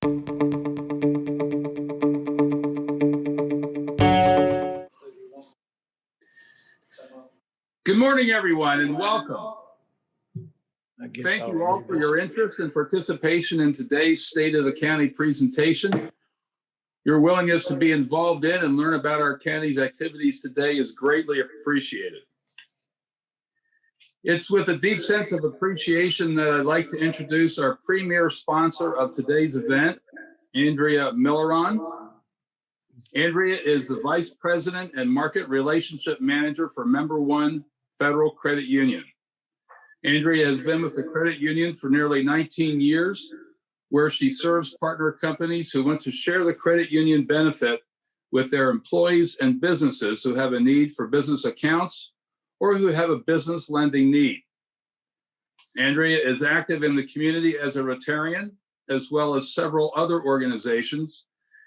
Good morning, everyone, and welcome. Thank you all for your interest and participation in today's State of the County presentation. Your willingness to be involved in and learn about our county's activities today is greatly appreciated. It's with a deep sense of appreciation that I'd like to introduce our premier sponsor of today's event, Andrea Milleron. Andrea is the Vice President and Market Relationship Manager for Member One Federal Credit Union. Andrea has been with the credit union for nearly 19 years, where she serves partner companies who want to share the credit union benefit with their employees and businesses who have a need for business accounts or who have a business lending need. Andrea is active in the community as a Rotarian, as well as several other organizations,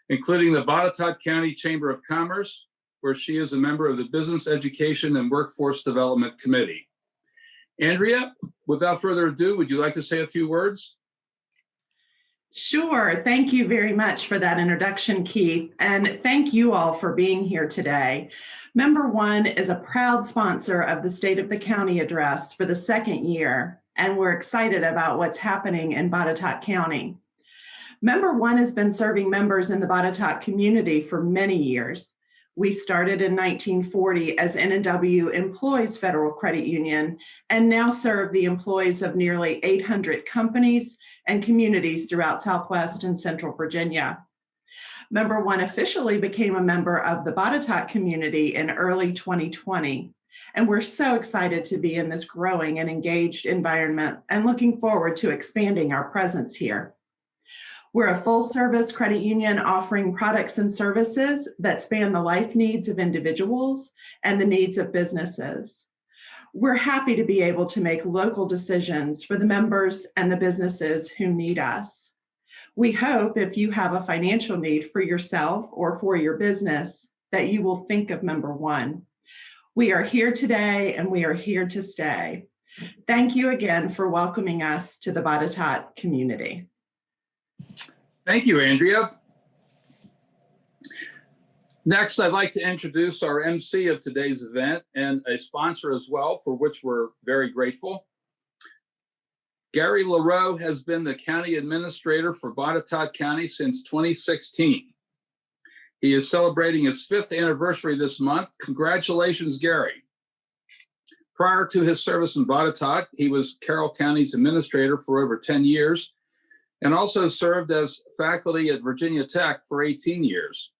including the Botetourt County Chamber of Commerce, where she is a member of the Business Education and Workforce Development Committee. Andrea, without further ado, would you like to say a few words? Sure. Thank you very much for that introduction, Keith. And thank you all for being here today. Member One is a proud sponsor of the State of the County Address for the second year, and we're excited about what's happening in Botetourt County. Member One has been serving members in the Botetourt community for many years. We started in 1940 as N&W Employees Federal Credit Union and now serve the employees of nearly 800 companies and communities throughout Southwest and Central Virginia. Member One officially became a member of the Botetourt community in early 2020, and we're so excited to be in this growing and engaged environment and looking forward to expanding our presence here. We're a full-service credit union offering products and services that span the life needs of individuals and the needs of businesses. We're happy to be able to make local decisions for the members and the businesses who need us. We hope if you have a financial need for yourself or for your business, that you will think of Member One. We are here today and we are here to stay. Thank you again for welcoming us to the Botetourt community. Thank you, Andrea. Next, I'd like to introduce our MC of today's event and a sponsor as well, for which we're very grateful. Gary LaRoe has been the county administrator for Botetourt County since 2016. He is celebrating his 5th anniversary this month. Congratulations, Gary. Prior to his service in Botetourt, he was Carroll County's administrator for over 10 years and also served as faculty at Virginia Tech for 18 years.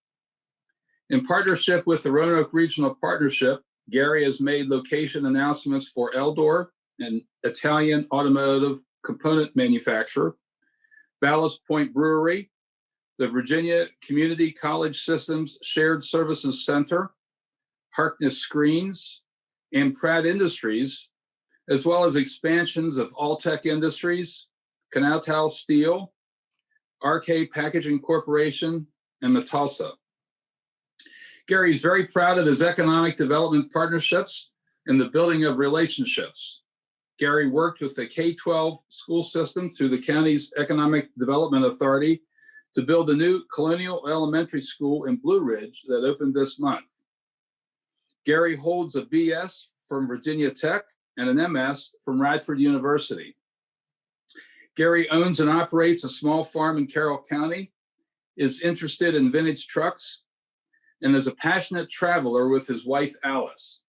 In partnership with the Roanoke Regional Partnership, Gary has made location announcements for Eldor, an Italian automotive component manufacturer, Ballast Point Brewery, the Virginia Community College Systems Shared Services Center, Harkness Screens, and Pratt Industries, as well as expansions of Alltech Industries, Canaltal Steel, RK Packaging Corporation, and Metalsa. Gary is very proud of his economic development partnerships and the building of relationships. Gary worked with the K-12 school system through the county's Economic Development Authority to build a new Colonial Elementary School in Blue Ridge that opened this month. Gary holds a BS from Virginia Tech and an MS from Radford University. Gary owns and operates a small farm in Carroll County, is interested in vintage trucks, and is a passionate traveler with his wife, Alice.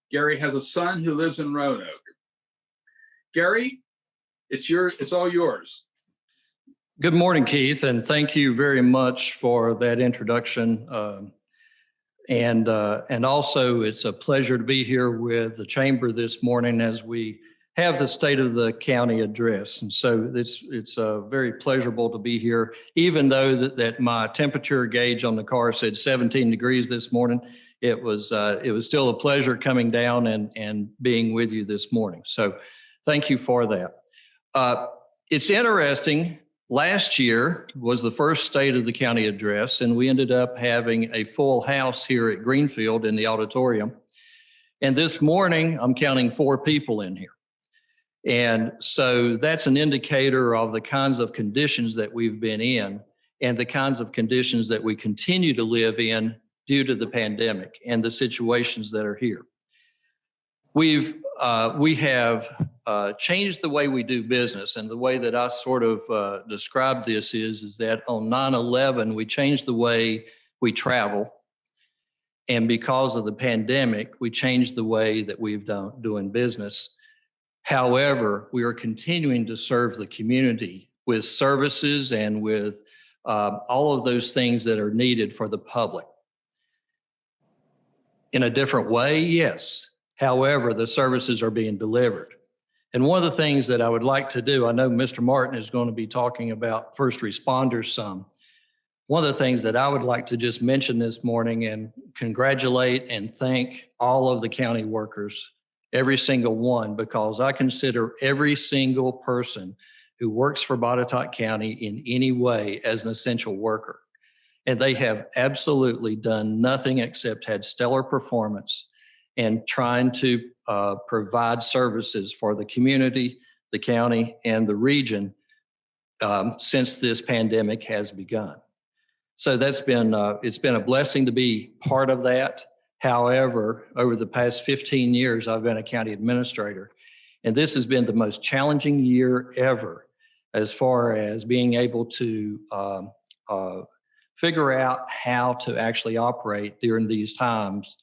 Gary has a son who lives in Roanoke. Gary, it's all yours. Good morning, Keith, and thank you very much for that introduction. And also, it's a pleasure to be here with the Chamber this morning as we have the State of the County address. And so it's very pleasurable to be here, even though that my temperature gauge on the car said 17 degrees this morning. It was still a pleasure coming down and being with you this morning. So thank you for that. It's interesting. Last year was the first State of the County address, and we ended up having a full house here at Greenfield in the auditorium. And this morning, I'm counting 4 people in here. And so that's an indicator of the kinds of conditions that we've been in and the kinds of conditions that we continue to live in due to the pandemic and the situations that are here. We have changed the way we do business, and the way that I sort of describe this is that on 9/11, we changed the way we travel. And because of the pandemic, we changed the way that we've doing business. However, we are continuing to serve the community with services and with all of those things that are needed for the public. In a different way, yes. However, the services are being delivered. And one of the things that I would like to do, I know Mr. Martin is going to be talking about first responders some. One of the things that I would like to just mention this morning and congratulate and thank all of the county workers, every single one, because I consider every single person who works for Botetourt County in any way as an essential worker. And they have absolutely done nothing except had stellar performance and trying to provide services for the community, the county, and the region since this pandemic has begun. So that's been, it's been a blessing to be part of that. However, over the past 15 years, I've been a county administrator, and this has been the most challenging year ever as far as being able to figure out how to actually operate during these times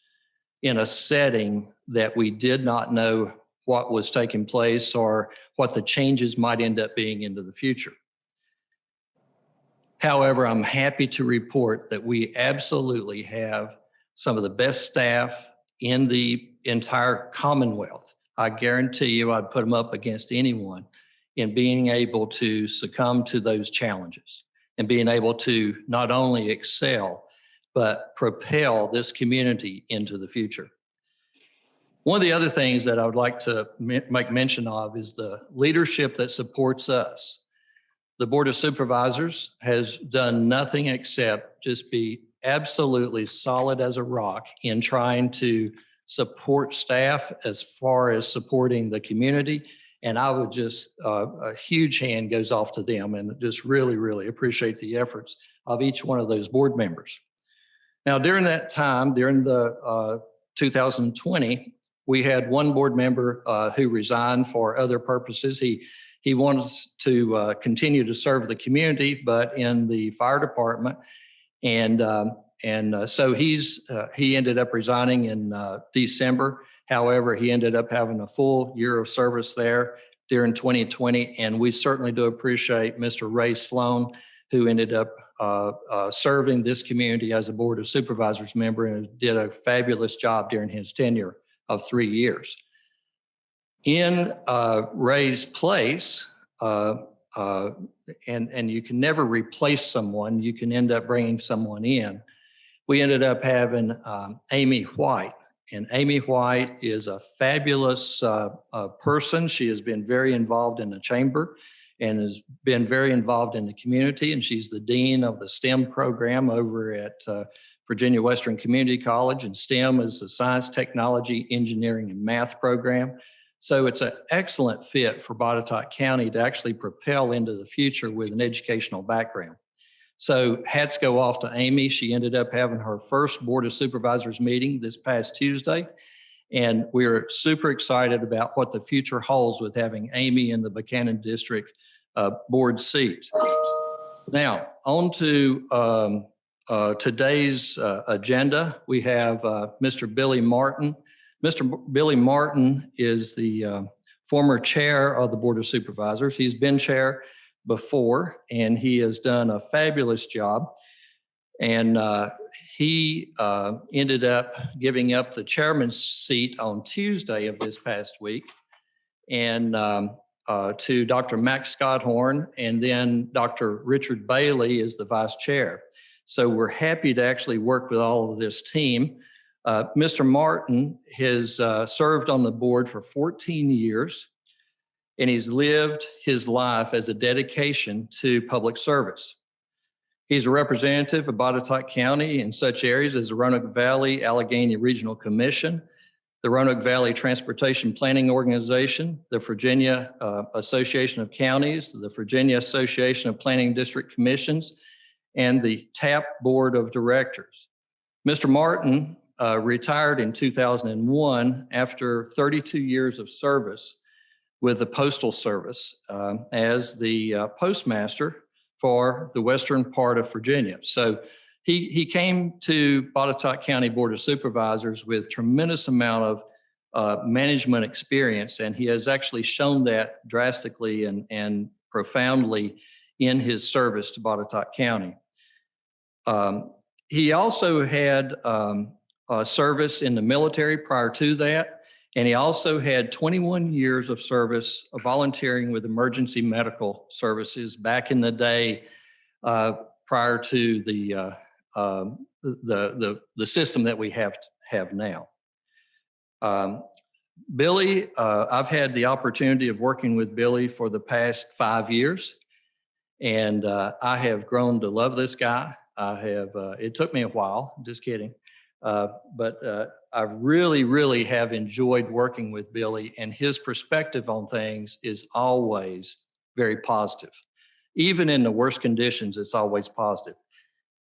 in a setting that we did not know what was taking place or what the changes might end up being into the future. However, I'm happy to report that we absolutely have some of the best staff in the entire Commonwealth. I guarantee you I'd put them up against anyone in being able to succumb to those challenges and being able to not only excel, but propel this community into the future. One of the other things that I would like to make mention of is the leadership that supports us. The Board of Supervisors has done nothing except just be absolutely solid as a rock in trying to support staff as far as supporting the community. And I would just, a huge hand goes off to them, and just really, really appreciate the efforts of each one of those board members. Now, during that time, during the 2020, we had one board member who resigned for other purposes. He wants to continue to serve the community, but in the fire department. And so he ended up resigning in December. However, he ended up having a full year of service there during 2020. And we certainly do appreciate Mr. Ray Sloan, who ended up serving this community as a Board of Supervisors member and did a fabulous job during his tenure of 3 years. In Ray's place, and you can never replace someone, you can end up bringing someone in. We ended up having Amy White, and Amy White is a fabulous person. She has been very involved in the chamber and has been very involved in the community, and she's the dean of the STEM program over at Virginia Western Community College, and STEM is the science, technology, engineering, and math program. So it's an excellent fit for Botetourt County to actually propel into the future with an educational background. So hats go off to Amy. She ended up having her first Board of Supervisors meeting this past Tuesday. And we're super excited about what the future holds with having Amy in the Buchanan District board seat. Now, on to today's agenda. We have Mr. Billy Martin. Mr. Billy Martin is the former chair of the Board of Supervisors. He's been chair before, and he has done a fabulous job. And he ended up giving up the chairman's seat on Tuesday of this past week, and to Dr. Max Scotthorn, and then Dr. Richard Bailey is the vice chair. So we're happy to actually work with all of this team. Mr. Martin has served on the board for 14 years, and he's lived his life as a dedication to public service. He's a representative of Botetourt County in such areas as the Roanoke Valley Allegheny Regional Commission, the Roanoke Valley Transportation Planning Organization, the Virginia Association of Counties, the Virginia Association of Planning District Commissions, and the TAP Board of Directors. Mr. Martin retired in 2001 after 32 years of service with the Postal Service as the postmaster for the western part of Virginia. So he came to Botetourt County Board of Supervisors with tremendous amount of management experience, and he has actually shown that drastically and profoundly in his service to Botetourt County. He also had service in the military prior to that, and he also had 21 years of service volunteering with emergency medical services back in the day prior to the system that we have now. Billy, I've had the opportunity of working with Billy for the past 5 years, and I have grown to love this guy. It took me a while, just kidding. But I really have enjoyed working with Billy, and his perspective on things is always very positive. Even in the worst conditions, it's always positive.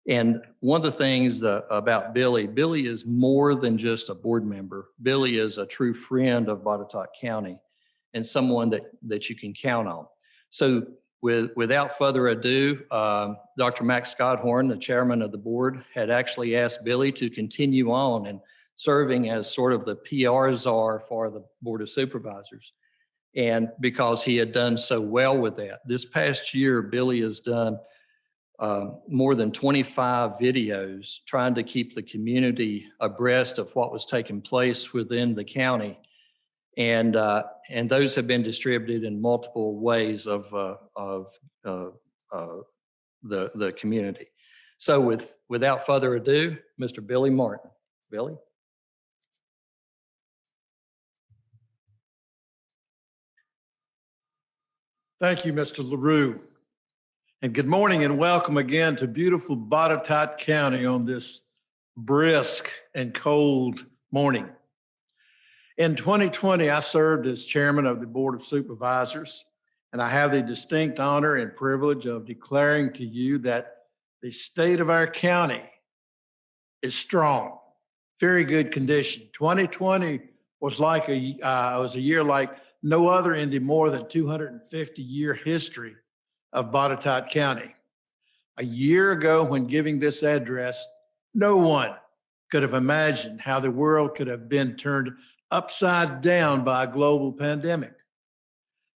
And one of the things about Billy is more than just a board member. Billy is a true friend of Botetourt County and someone that you can count on. So without further ado, Dr. Max Scotthorn, the chairman of the board, had actually asked Billy to continue on and serving as sort of the PR czar for the Board of Supervisors. And because he had done so well with that, this past year, Billy has done more than 25 videos trying to keep the community abreast of what was taking place within the county. And those have been distributed in multiple ways of the community. So without further ado, Mr. Billy Martin. Billy? Thank you, Mr. LaRue. And good morning and welcome again to beautiful Botetourt County on this brisk and cold morning. In 2020, I served as chairman of the Board of Supervisors, and I have the distinct honor and privilege of declaring to you that the state of our county is strong, very good condition. 2020 was a year like no other in the more than 250-year history of Botetourt County. A year ago, when giving this address, no one could have imagined how the world could have been turned upside down by a global pandemic.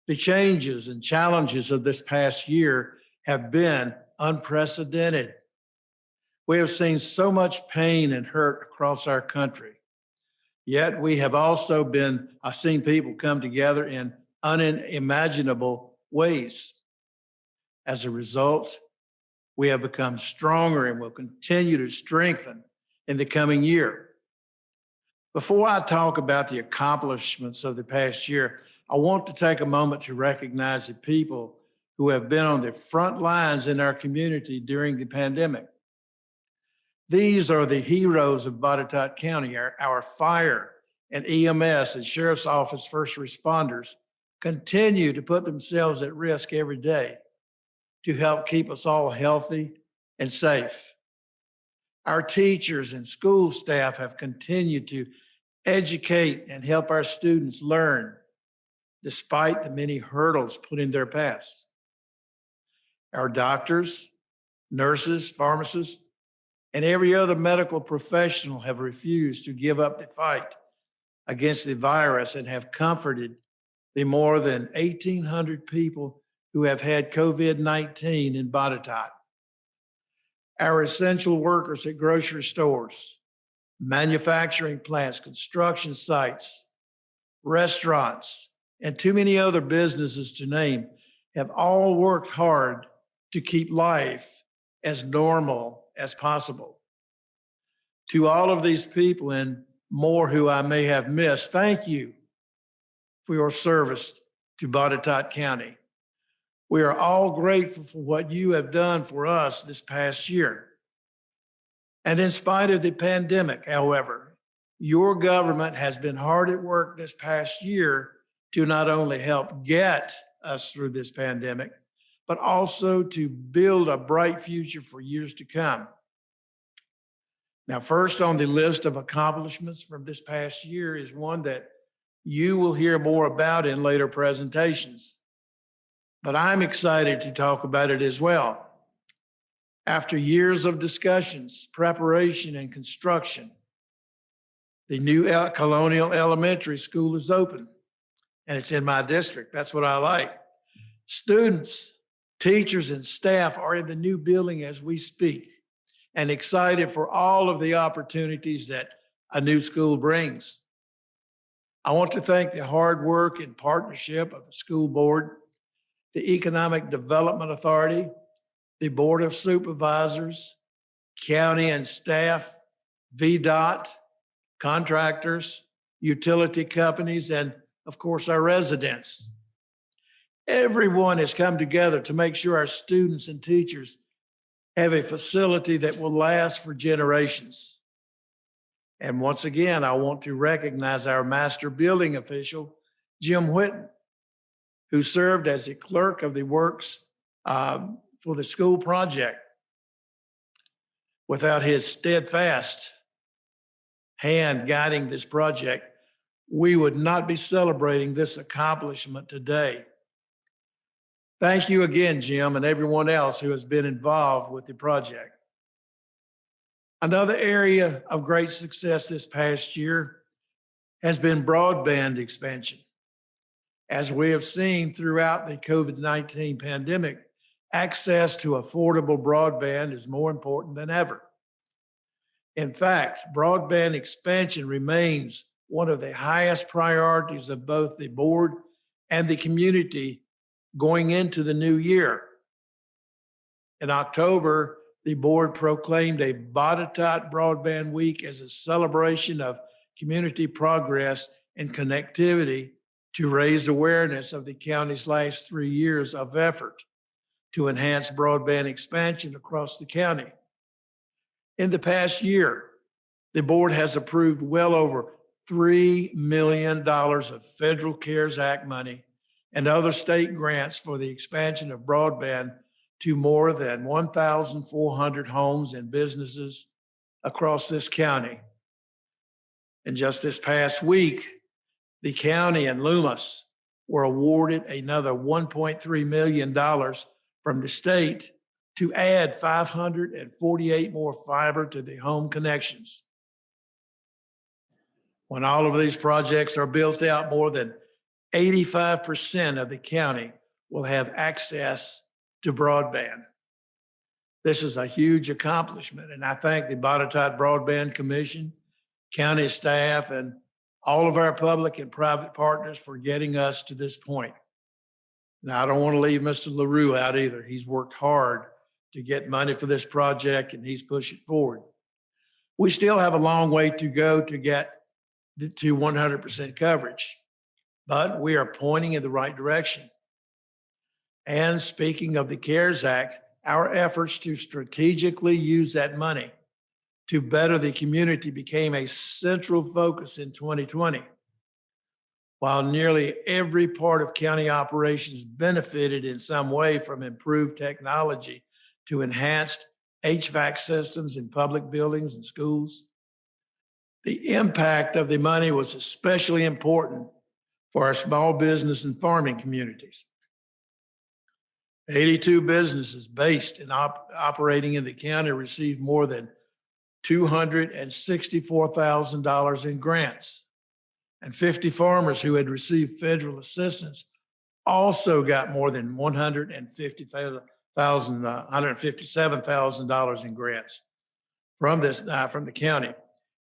The changes and challenges of this past year have been unprecedented. We have seen so much pain and hurt across our country. Yet we have also seen people come together in unimaginable ways. As a result, we have become stronger and will continue to strengthen in the coming year. Before I talk about the accomplishments of the past year, I want to take a moment to recognize the people who have been on the front lines in our community during the pandemic. These are the heroes of Botetourt County. Our fire and EMS and Sheriff's Office first responders continue to put themselves at risk every day to help keep us all healthy and safe. Our teachers and school staff have continued to educate and help our students learn despite the many hurdles put in their paths. Our doctors, nurses, pharmacists, and every other medical professional have refused to give up the fight against the virus and have comforted the more than 1,800 people who have had COVID-19 in Botetourt. Our essential workers at grocery stores, manufacturing plants, construction sites, restaurants, and too many other businesses to name have all worked hard to keep life as normal as possible. To all of these people and more who I may have missed, thank you for your service to Botetourt County. We are all grateful for what you have done for us this past year. And in spite of the pandemic, however, your government has been hard at work this past year to not only help get us through this pandemic, but also to build a bright future for years to come. Now, first on the list of accomplishments from this past year is one that you will hear more about in later presentations, but I'm excited to talk about it as well. After years of discussions, preparation, and construction, the new Colonial Elementary School is open, and it's in my district. That's what I like. Students, teachers, and staff are in the new building as we speak, and excited for all of the opportunities that a new school brings. I want to thank the hard work and partnership of the school board, the Economic Development Authority, the Board of Supervisors, county and staff, VDOT, contractors, utility companies, and of course, our residents. Everyone has come together to make sure our students and teachers have a facility that will last for generations. And once again, I want to recognize our master building official, Jim Whitten, who served as the clerk of the works for the school project. Without his steadfast hand guiding this project, we would not be celebrating this accomplishment today. Thank you again, Jim, and everyone else who has been involved with the project. Another area of great success this past year has been broadband expansion. As we have seen throughout the COVID-19 pandemic, access to affordable broadband is more important than ever. In fact, broadband expansion remains one of the highest priorities of both the board and the community going into the new year. In October, the board proclaimed a Botetourt Broadband Week as a celebration of community progress and connectivity to raise awareness of the county's last 3 years of effort to enhance broadband expansion across the county. In the past year, the board has approved well over $3 million of federal CARES Act money and other state grants for the expansion of broadband to more than 1,400 homes and businesses across this county. And just this past week, the county and Loomis were awarded another $1.3 million from the state to add 548 more fiber to the home connections. When all of these projects are built out, more than 85% of the county will have access to broadband. This is a huge accomplishment, and I thank the Botetourt Broadband Commission, county staff, and all of our public and private partners for getting us to this point. Now, I don't want to leave Mr. LaRue out either. He's worked hard to get money for this project, and he's pushed it forward. We still have a long way to go to get to 100% coverage, but we are pointing in the right direction. And speaking of the CARES Act, our efforts to strategically use that money to better the community became a central focus in 2020. While nearly every part of county operations benefited in some way from improved technology to enhanced HVAC systems in public buildings and schools, the impact of the money was especially important for our small business and farming communities. 82 businesses based and operating in the county received more than $264,000 in grants. And 50 farmers who had received federal assistance also got more than $157,000 in grants from the county.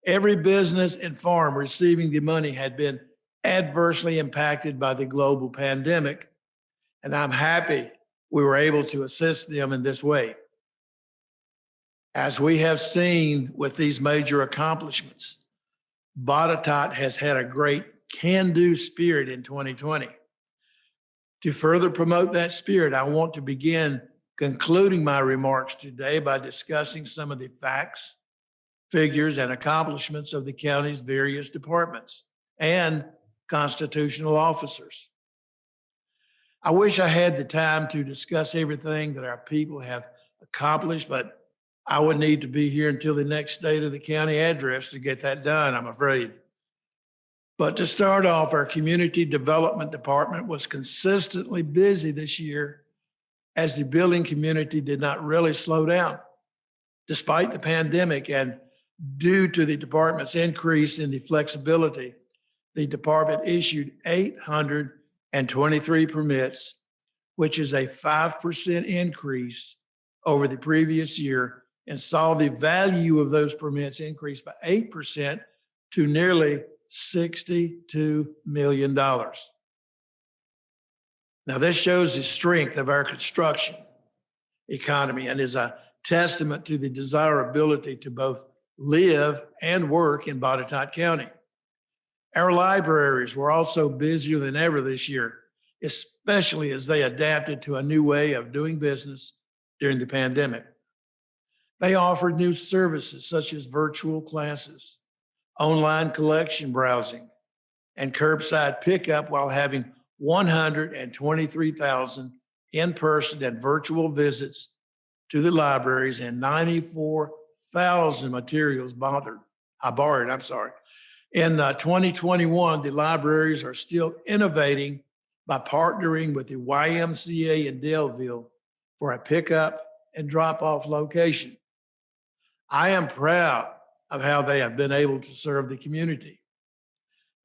Every business and farm receiving the money had been adversely impacted by the global pandemic, and I'm happy we were able to assist them in this way. As we have seen with these major accomplishments, Botetourt has had a great can-do spirit in 2020. To further promote that spirit, I want to begin concluding my remarks today by discussing some of the facts, figures, and accomplishments of the county's various departments and constitutional officers. I wish I had the time to discuss everything that our people have accomplished, but I would need to be here until the next State of the County address to get that done, I'm afraid. But to start off, our Community Development Department was consistently busy this year as the building community did not really slow down. Despite the pandemic and due to the department's increase in the flexibility, the department issued 823 permits, which is a 5% increase over the previous year, and saw the value of those permits increase by 8% to nearly $62 million. Now, this shows the strength of our construction economy and is a testament to the desirability to both live and work in Botetourt County. Our libraries were also busier than ever this year, especially as they adapted to a new way of doing business during the pandemic. They offered new services such as virtual classes, online collection browsing, and curbside pickup while having 123,000 in-person and virtual visits to the libraries and 94,000 materials borrowed. In 2021, the libraries are still innovating by partnering with the YMCA in Daleville for a pickup and drop-off location. I am proud of how they have been able to serve the community.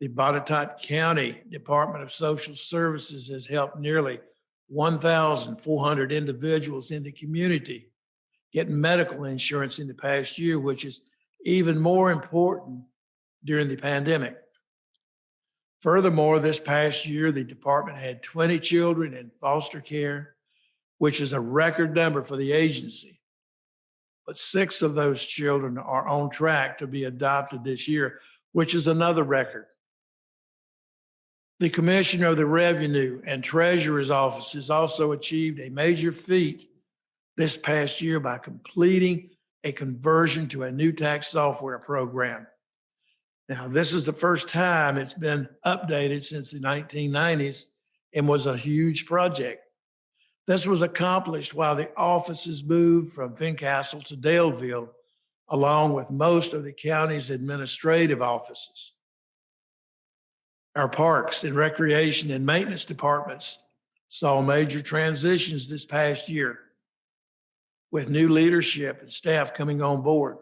The Botetourt County Department of Social Services has helped nearly 1,400 individuals in the community get medical insurance in the past year, which is even more important during the pandemic. Furthermore, this past year, the department had 20 children in foster care, which is a record number for the agency. But 6 of those children are on track to be adopted this year, which is another record. The Commissioner of the Revenue and Treasurer's offices also achieved a major feat this past year by completing a conversion to a new tax software program. Now, this is the first time it's been updated since the 1990s and was a huge project. This was accomplished while the offices moved from Fincastle to Daleville, along with most of the county's administrative offices. Our parks and recreation and maintenance departments saw major transitions this past year, with new leadership and staff coming on board.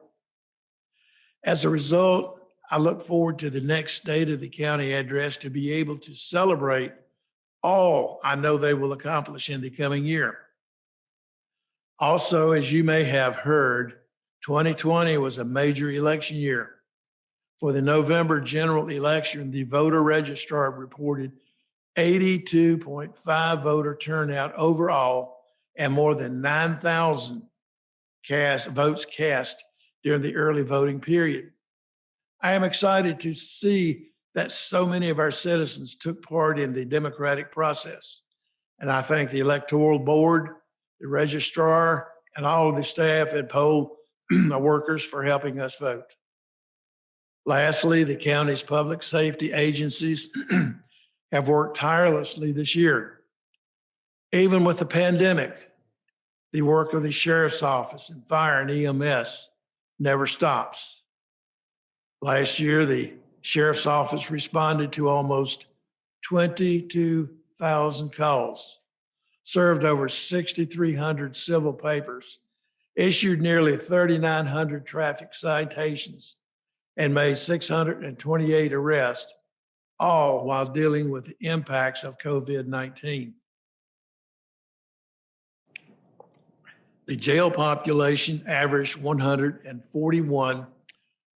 As a result, I look forward to the next State of the County address to be able to celebrate all I know they will accomplish in the coming year. Also, as you may have heard, 2020 was a major election year. For the November general election, the voter registrar reported 82.5 voter turnout overall and more than 9,000 votes cast during the early voting period. I am excited to see that so many of our citizens took part in the democratic process. And I thank the electoral board, the registrar, and all of the staff at poll workers for helping us vote. Lastly, the county's public safety agencies have worked tirelessly this year. Even with the pandemic, the work of the sheriff's office and fire and EMS never stops. Last year, the sheriff's office responded to almost 22,000 calls, served over 6,300 civil papers, issued nearly 3,900 traffic citations, and made 628 arrests, all while dealing with the impacts of COVID-19. The jail population averaged 141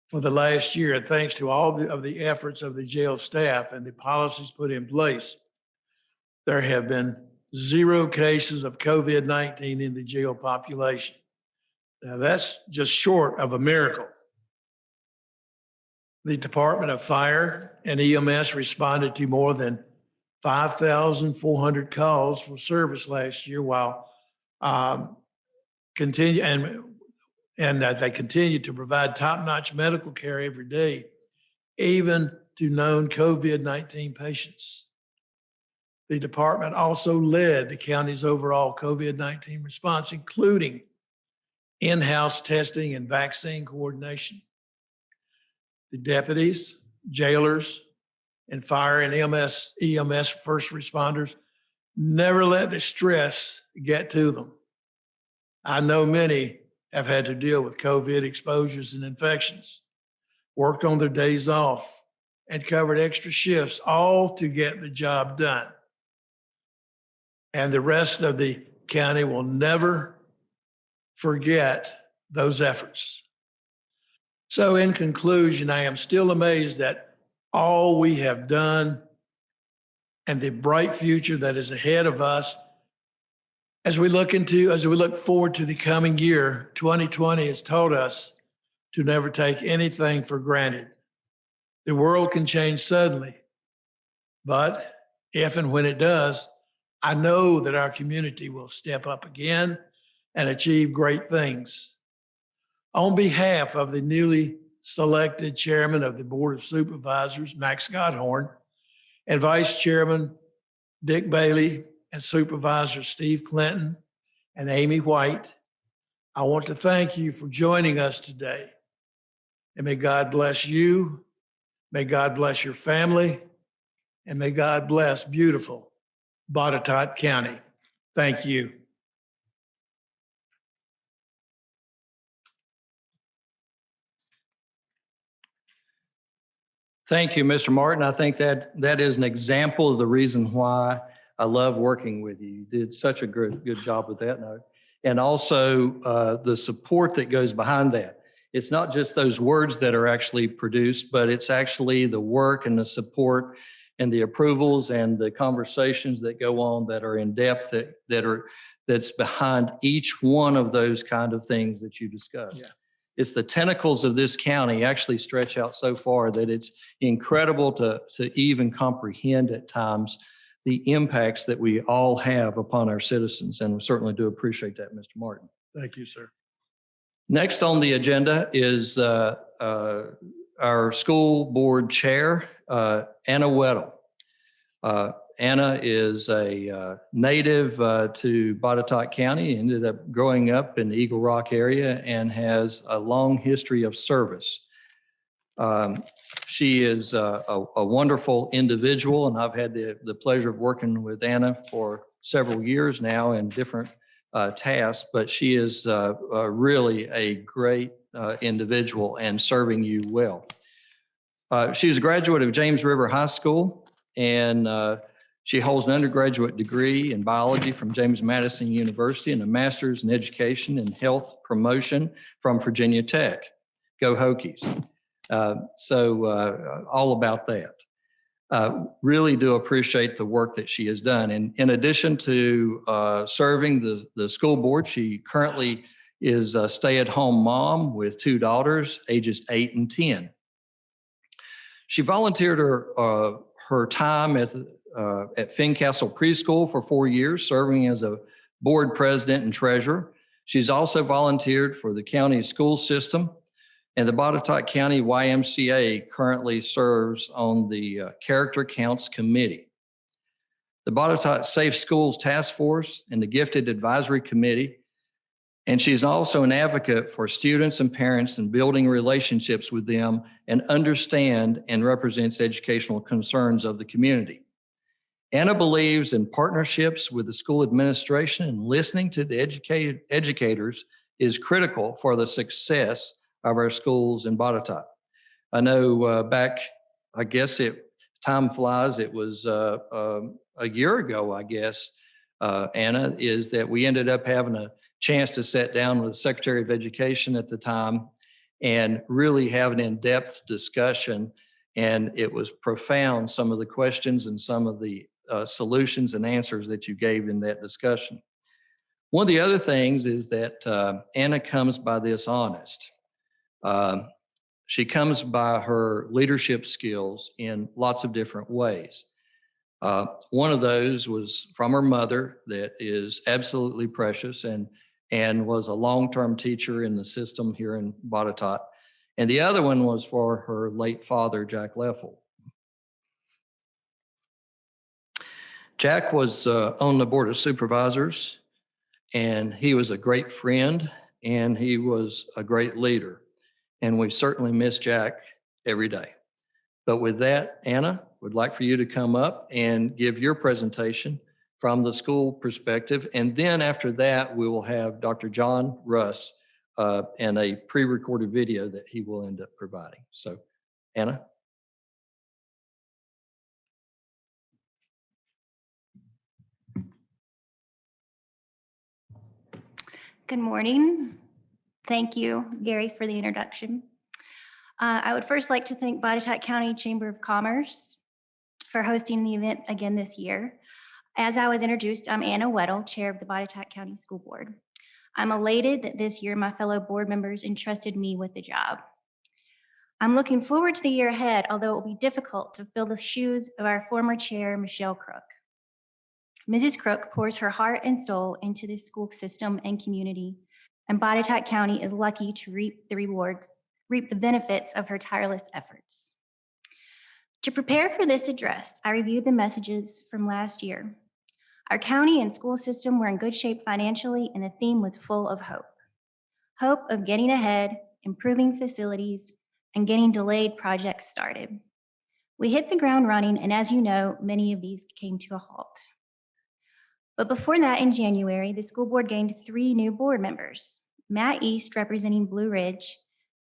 for the last year, and thanks to all of the efforts of the jail staff and the policies put in place, there have been 0 cases of COVID-19 in the jail population. Now, that's just short of a miracle. The Department of Fire and EMS responded to more than 5,400 calls for service last year, while And they continue to provide top-notch medical care every day, even to known COVID-19 patients. The department also led the county's overall COVID-19 response, including in-house testing and vaccine coordination. The deputies, jailers, and fire and EMS first responders never let the stress get to them. I know many have had to deal with COVID exposures and infections, worked on their days off, and covered extra shifts, all to get the job done. And the rest of the county will never forget those efforts. So in conclusion, I am still amazed at all we have done and the bright future that is ahead of us as we look forward to the coming year. 2020 has taught us to never take anything for granted. The world can change suddenly, but if and when it does, I know that our community will step up again and achieve great things. On behalf of the newly selected chairman of the Board of Supervisors, Max Scotthorn, and Vice Chairman Dick Bailey, and Supervisor Steve Clinton and Amy White, I want to thank you for joining us today. And may God bless you, may God bless your family, and may God bless beautiful Botetourt County. Thank you. Thank you, Mr. Martin. I think that is an example of the reason why I love working with you. You did such a good job with that note. And also the support that goes behind that. It's not just those words that are actually produced, but it's actually the work and the support and the approvals and the conversations that go on that are in depth that's behind each one of those kind of things that you discussed. Yeah. It's the tentacles of this county actually stretch out so far that it's incredible to even comprehend at times the impacts that we all have upon our citizens. And we certainly do appreciate that, Mr. Martin. Thank you, sir. Next on the agenda is our school board chair, Anna Weddle. Anna is a native to Botetourt County, ended up growing up in the Eagle Rock area and has a long history of service. She is a wonderful individual, and I've had the pleasure of working with Anna for several years now in different tasks, but she is really a great individual and serving you well. She's a graduate of James River High School, and she holds an undergraduate degree in biology from James Madison University and a master's in education and health promotion from Virginia Tech. Go Hokies. So all about that. Really do appreciate the work that she has done. And in addition to serving the school board, she currently is a stay-at-home mom with two daughters, ages 8 and 10. She volunteered her time at Fincastle Preschool for 4 years, serving as a board president and treasurer. She's also volunteered for the county school system, and the Botetourt County YMCA currently serves on the Character Counts Committee. The Botetourt Safe Schools Task Force and the Gifted Advisory Committee. And she's also an advocate for students and parents in building relationships with them and understand and represents educational concerns of the community. Anna believes in partnerships with the school administration, and listening to the educators is critical for the success of our schools in Botetourt. I know back, I guess time flies, it was a year ago, I guess, Anna, is that we ended up having a chance to sit down with the Secretary of Education at the time and really have an in-depth discussion. And it was profound, some of the questions and some of the solutions and answers that you gave in that discussion. One of the other things is that Anna comes by this honest. She comes by her leadership skills in lots of different ways. One of those was from her mother that is absolutely precious, and and was a long-term teacher in the system here in Botetourt. And the other one was for her late father, Jack Leffel. Jack was on the Board of Supervisors, and he was a great friend, and he was a great leader. And we certainly miss Jack every day. But with that, Anna, would like for you to come up and give your presentation from the school perspective. And then after that, we will have Dr. John Russ and a pre-recorded video that he will end up providing. So, Anna. Good morning. Thank you, Gary, for the introduction. I would first like to thank Botetourt County Chamber of Commerce for hosting the event again this year. As I was introduced, I'm Anna Weddle, Chair of the Botetourt County School Board. I'm elated that this year my fellow board members entrusted me with the job. I'm looking forward to the year ahead, although it will be difficult to fill the shoes of our former chair, Michelle Crook. Mrs. Crook pours her heart and soul into this school system and community, and Botetourt County is lucky to reap the benefits of her tireless efforts. To prepare for this address, I reviewed the messages from last year. Our county and school system were in good shape financially, and the theme was full of hope. Hope of getting ahead, improving facilities, and getting delayed projects started. We hit the ground running, and as you know, many of these came to a halt. But before that, in January, the school board gained 3 new board members: Matt East, representing Blue Ridge,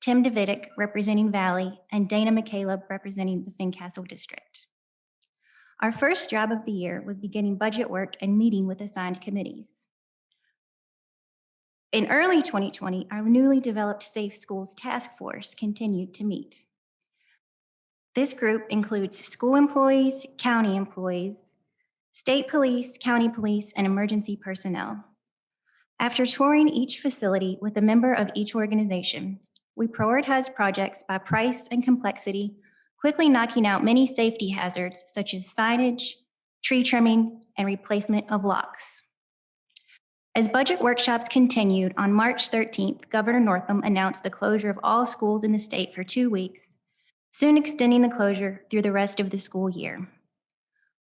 Tim Davidic, representing Valley, and Dana McCaleb, representing the Fincastle District. Our first job of the year was beginning budget work and meeting with assigned committees. In early 2020, our newly developed Safe Schools Task Force continued to meet. This group includes school employees, county employees, state police, county police, and emergency personnel. After touring each facility with a member of each organization, we prioritized projects by price and complexity, quickly knocking out many safety hazards such as signage, tree trimming, and replacement of locks. As budget workshops continued, on March 13th, Governor Northam announced the closure of all schools in the state for 2 weeks, soon extending the closure through the rest of the school year.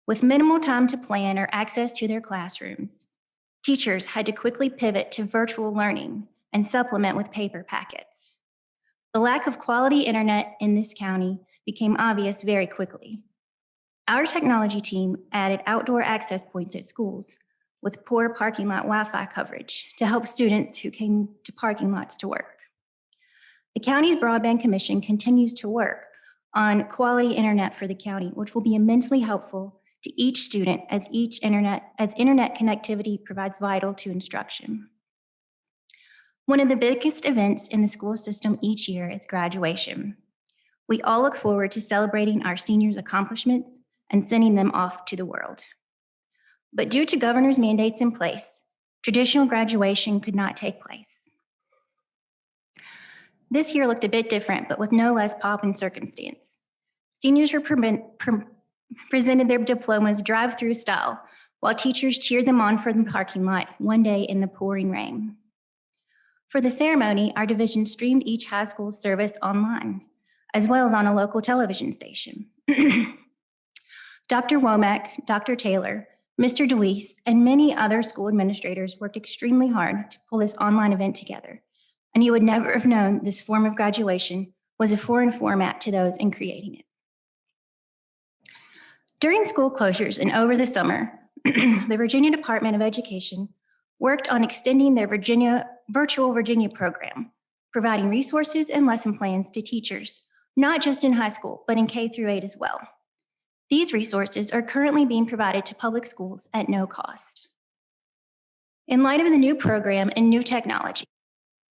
With minimal time to plan or access to their classrooms, teachers had to quickly pivot to virtual learning and supplement with paper packets. The lack of quality internet in this county became obvious very quickly. Our technology team added outdoor access points at schools with poor parking lot Wi-Fi coverage to help students who came to parking lots to work. The county's Broadband Commission continues to work on quality internet for the county, which will be immensely helpful to each student as internet connectivity provides vital to instruction. One of the biggest events in the school system each year is graduation. We all look forward to celebrating our seniors' accomplishments and sending them off to the world. But due to governor's mandates in place, traditional graduation could not take place. This year looked a bit different, but with no less pomp and circumstance. Seniors were presented their diplomas drive-through style, while teachers cheered them on from the parking lot one day in the pouring rain. For the ceremony, our division streamed each high school service online, as well as on a local television station. Dr. Womack, Dr. Taylor, Mr. DeWeese, and many other school administrators worked extremely hard to pull this online event together, and you would never have known this form of graduation was a foreign format to those in creating it. During school closures and over the summer, the Virginia Department of Education worked on extending their Virtual Virginia program, providing resources and lesson plans to teachers, not just in high school, but in K through 8 as well. These resources are currently being provided to public schools at no cost. In light of the new program and new technology,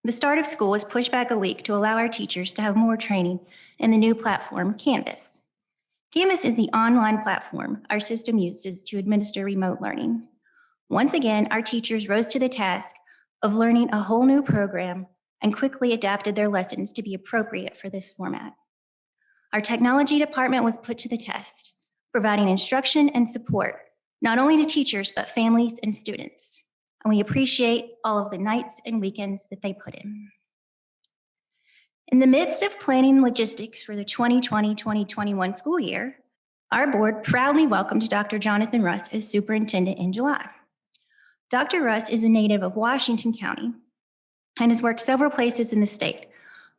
the start of school was pushed back a week to allow our teachers to have more training in the new platform, Canvas. Canvas is the online platform our system uses to administer remote learning. Once again, our teachers rose to the task of learning a whole new program and quickly adapted their lessons to be appropriate for this format. Our technology department was put to the test, providing instruction and support, not only to teachers, but families and students. and we appreciate all of the nights and weekends that they put in. In the midst of planning logistics for the 2020-2021 school year, our board proudly welcomed Dr. Jonathan Russ as superintendent in July. Dr. Russ is a native of Washington County and has worked several places in the state,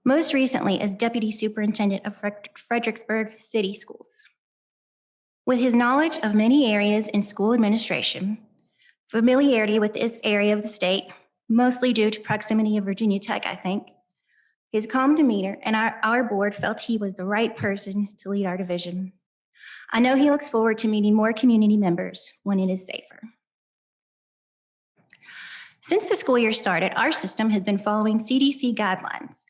most recently as deputy superintendent of Fredericksburg City Schools. With his knowledge of many areas in school administration, familiarity with this area of the state, mostly due to proximity of Virginia Tech, I think, his calm demeanor, and our board felt he was the right person to lead our division. I know he looks forward to meeting more community members when it is safer. Since the school year started, our system has been following CDC guidelines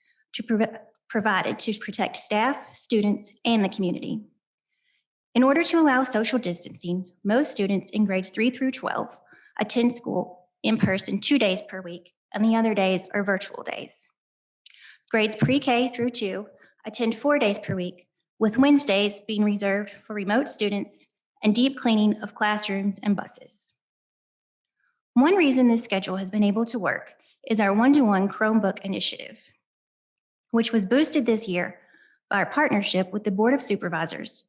provided to protect staff, students, and the community. In order to allow social distancing, most students in grades 3 through 12 attend school in person 2 days per week, and the other days are virtual days. Grades pre-K through 2 attend 4 days per week, with Wednesdays being reserved for remote students and deep cleaning of classrooms and buses. One reason this schedule has been able to work is our one-to-one Chromebook initiative, which was boosted this year by our partnership with the Board of Supervisors,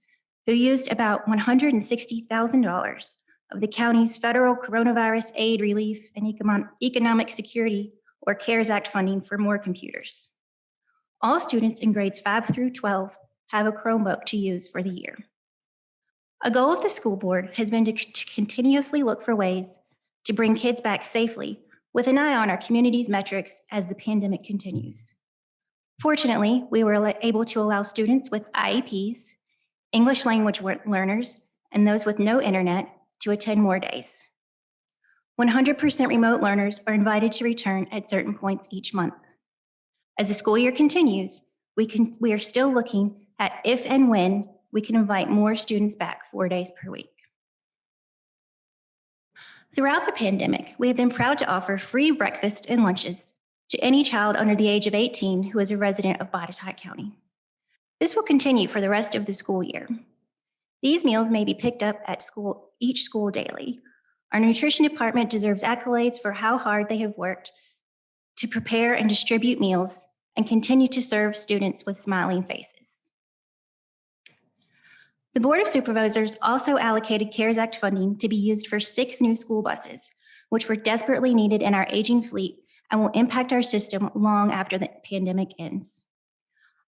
who used about $160,000 of the county's federal coronavirus aid relief and economic security, or CARES Act funding, for more computers. All students in grades 5 through 12 have a Chromebook to use for the year. A goal of the school board has been to continuously look for ways to bring kids back safely, with an eye on our community's metrics as the pandemic continues. Fortunately, we were able to allow students with IEPs, English language learners, and those with no internet to attend more days. 100% remote learners are invited to return at certain points each month. As the school year continues, we are still looking at if and when we can invite more students back 4 days per week. Throughout the pandemic, we have been proud to offer free breakfast and lunches to any child under the age of 18 who is a resident of Botetourt County. This will continue for the rest of the school year. These meals may be picked up at each school daily. Our nutrition department deserves accolades for how hard they have worked to prepare and distribute meals and continue to serve students with smiling faces. The Board of Supervisors also allocated CARES Act funding to be used for 6 new school buses, which were desperately needed in our aging fleet and will impact our system long after the pandemic ends.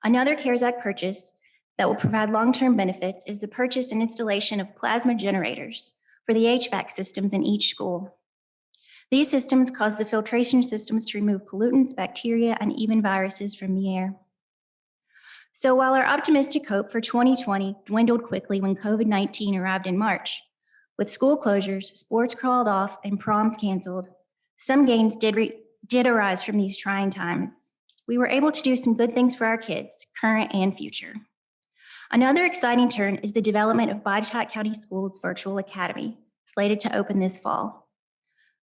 Another CARES Act purchase that will provide long-term benefits is the purchase and installation of plasma generators for the HVAC systems in each school. These systems cause the filtration systems to remove pollutants, bacteria, and even viruses from the air. So while our optimistic hope for 2020 dwindled quickly when COVID-19 arrived in March, with school closures, sports called off, and proms canceled, some gains did arise from these trying times. We were able to do some good things for our kids, current and future. Another exciting turn is the development of Botetourt County Schools Virtual Academy, slated to open this fall.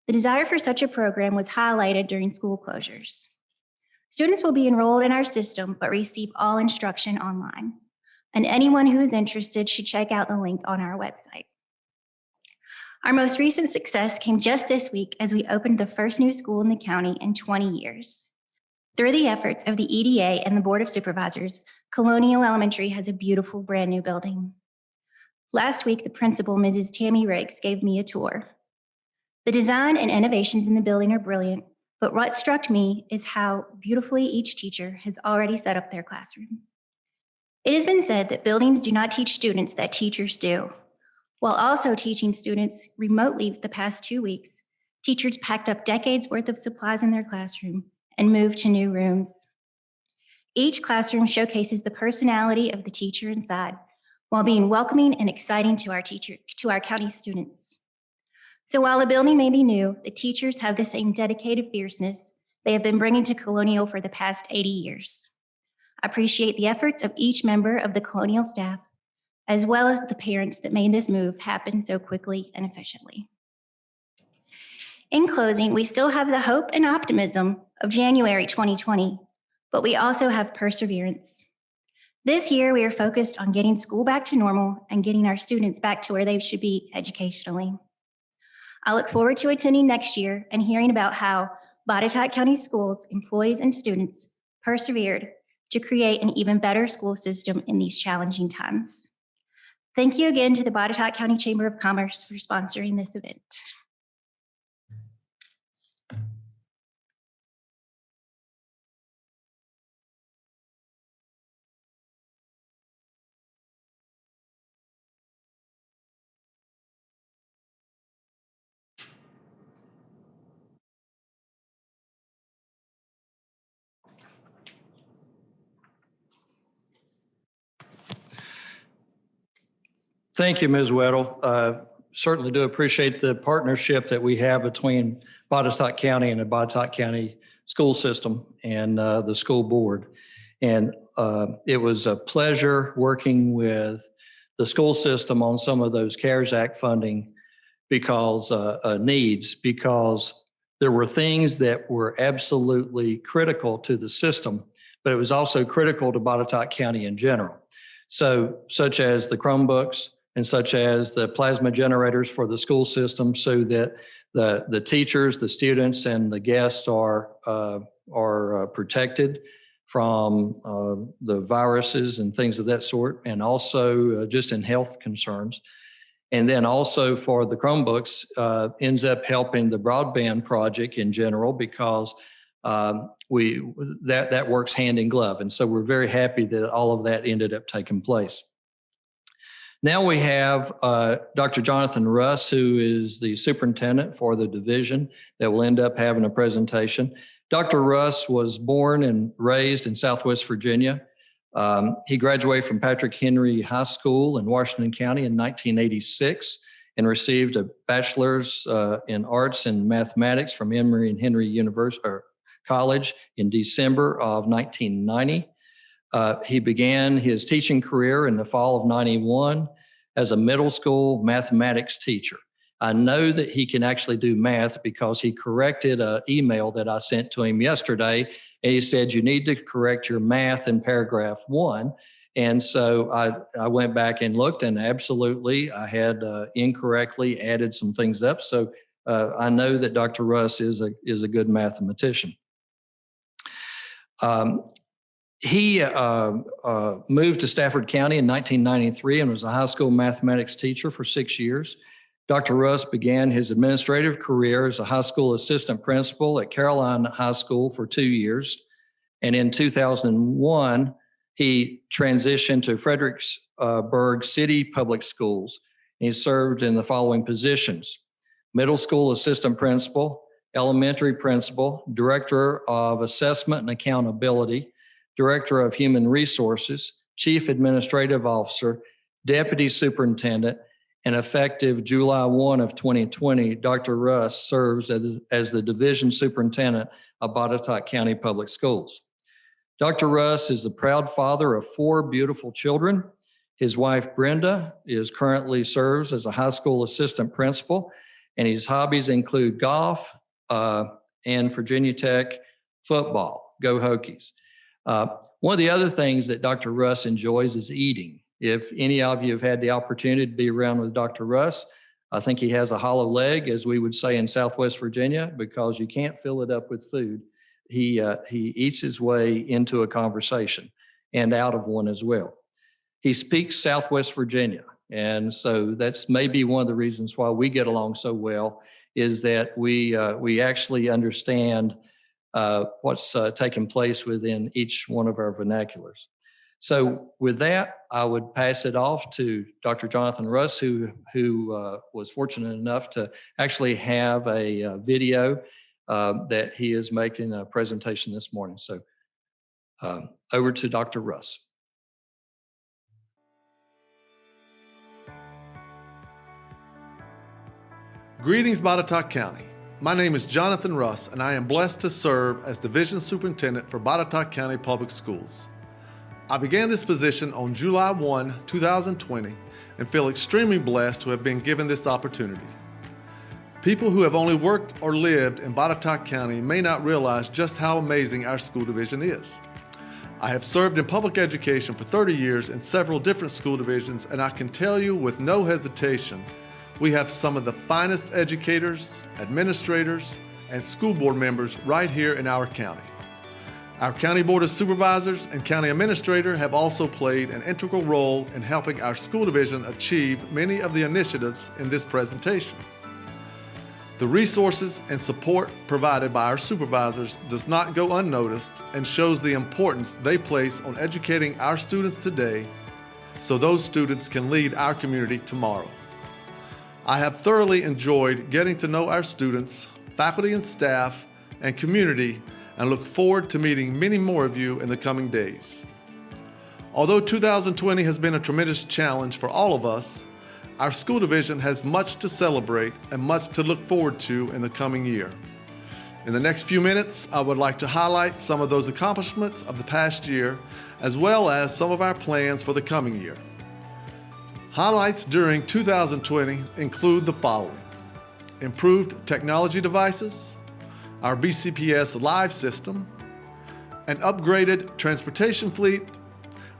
The desire for such a program was highlighted during school closures. Students will be enrolled in our system, but receive all instruction online. And anyone who is interested should check out the link on our website. Our most recent success came just this week as we opened the first new school in the county in 20 years. Through the efforts of the EDA and the Board of Supervisors, Colonial Elementary has a beautiful brand new building. Last week, the principal, Mrs. Tammy Riggs, gave me a tour. The design and innovations in the building are brilliant, but what struck me is how beautifully each teacher has already set up their classroom. It has been said that buildings do not teach students that teachers do. While also teaching students remotely the past 2 weeks, teachers packed up decades worth of supplies in their classroom and moved to new rooms. Each classroom showcases the personality of the teacher inside, while being welcoming and exciting to our county students. So while the building may be new, the teachers have the same dedicated fierceness they have been bringing to Colonial for the past 80 years. I appreciate the efforts of each member of the Colonial staff, as well as the parents that made this move happen so quickly and efficiently. In closing, we still have the hope and optimism of January 2020, but we also have perseverance. This year, we are focused on getting school back to normal and getting our students back to where they should be educationally. I look forward to attending next year and hearing about how Botetourt County Schools, employees, and students persevered to create an even better school system in these challenging times. Thank you again to the Botetourt County Chamber of Commerce for sponsoring this event. Thank you, Ms. Weddle. Certainly do appreciate the partnership that we have between Botetourt County and the Botetourt County school system and the school board. And it was a pleasure working with the school system on some of those CARES Act funding because there were things that were absolutely critical to the system, but it was also critical to Botetourt County in general. So, such as the Chromebooks and such as the plasma generators for the school system, so that the teachers, the students, and the guests are protected from the viruses and things of that sort, and also just in health concerns. And then also for the Chromebooks, ends up helping the broadband project in general because that works hand in glove. And so we're very happy that all of that ended up taking place. Now we have Dr. Jonathan Russ, who is the superintendent for the division that will end up having a presentation. Dr. Russ was born and raised in Southwest Virginia. He graduated from Patrick Henry High School in Washington County in 1986 and received a bachelor's in arts and mathematics from Emory and Henry College in December of 1990. He began his teaching career in the fall of 91 as a middle school mathematics teacher. I know that he can actually do math because he corrected an email that I sent to him yesterday. And he said, you need to correct your math in paragraph 1. And so I went back and looked, and absolutely I had incorrectly added some things up. So I know that Dr. Russ is a good mathematician. He moved to Stafford County in 1993 and was a high school mathematics teacher for 6 years. Dr. Russ began his administrative career as a high school assistant principal at Caroline High School for 2 years. And in 2001, he transitioned to Fredericksburg City Public Schools. He served in the following positions: middle school assistant principal, elementary principal, director of assessment and accountability, director of human resources, chief administrative officer, deputy superintendent, and effective July 1 of 2020, Dr. Russ serves as the division superintendent of Botetourt County Public Schools. Dr. Russ is the proud father of 4 beautiful children. His wife, Brenda, currently serves as a high school assistant principal, and his hobbies include golf and Virginia Tech football. Go Hokies. One of the other things that Dr. Russ enjoys is eating. If any of you have had the opportunity to be around with Dr. Russ, I think he has a hollow leg, as we would say in Southwest Virginia, because you can't fill it up with food. He eats his way into a conversation and out of one as well. He speaks Southwest Virginia, and so that's maybe one of the reasons why we get along so well, is that we actually understand what's taking place within each one of our vernaculars. So with that, I would pass it off to Dr. Jonathan Russ, who was fortunate enough to actually have a video that he is making a presentation this morning. So over to Dr. Russ. Greetings, Botetourt County. My name is Jonathan Russ, and I am blessed to serve as Division Superintendent for Botetourt County Public Schools. I began this position on July 1, 2020, and feel extremely blessed to have been given this opportunity. People who have only worked or lived in Botetourt County may not realize just how amazing our school division is. I have served in public education for 30 years in several different school divisions, and I can tell you with no hesitation, we have some of the finest educators, administrators, and school board members right here in our county. Our County Board of Supervisors and County Administrator have also played an integral role in helping our school division achieve many of the initiatives in this presentation. The resources and support provided by our supervisors does not go unnoticed and shows the importance they place on educating our students today so those students can lead our community tomorrow. I have thoroughly enjoyed getting to know our students, faculty and staff, and community, and look forward to meeting many more of you in the coming days. Although 2020 has been a tremendous challenge for all of us, our school division has much to celebrate and much to look forward to in the coming year. In the next few minutes, I would like to highlight some of those accomplishments of the past year, as well as some of our plans for the coming year. Highlights during 2020 include the following: improved technology devices, our BCPS Live system, an upgraded transportation fleet,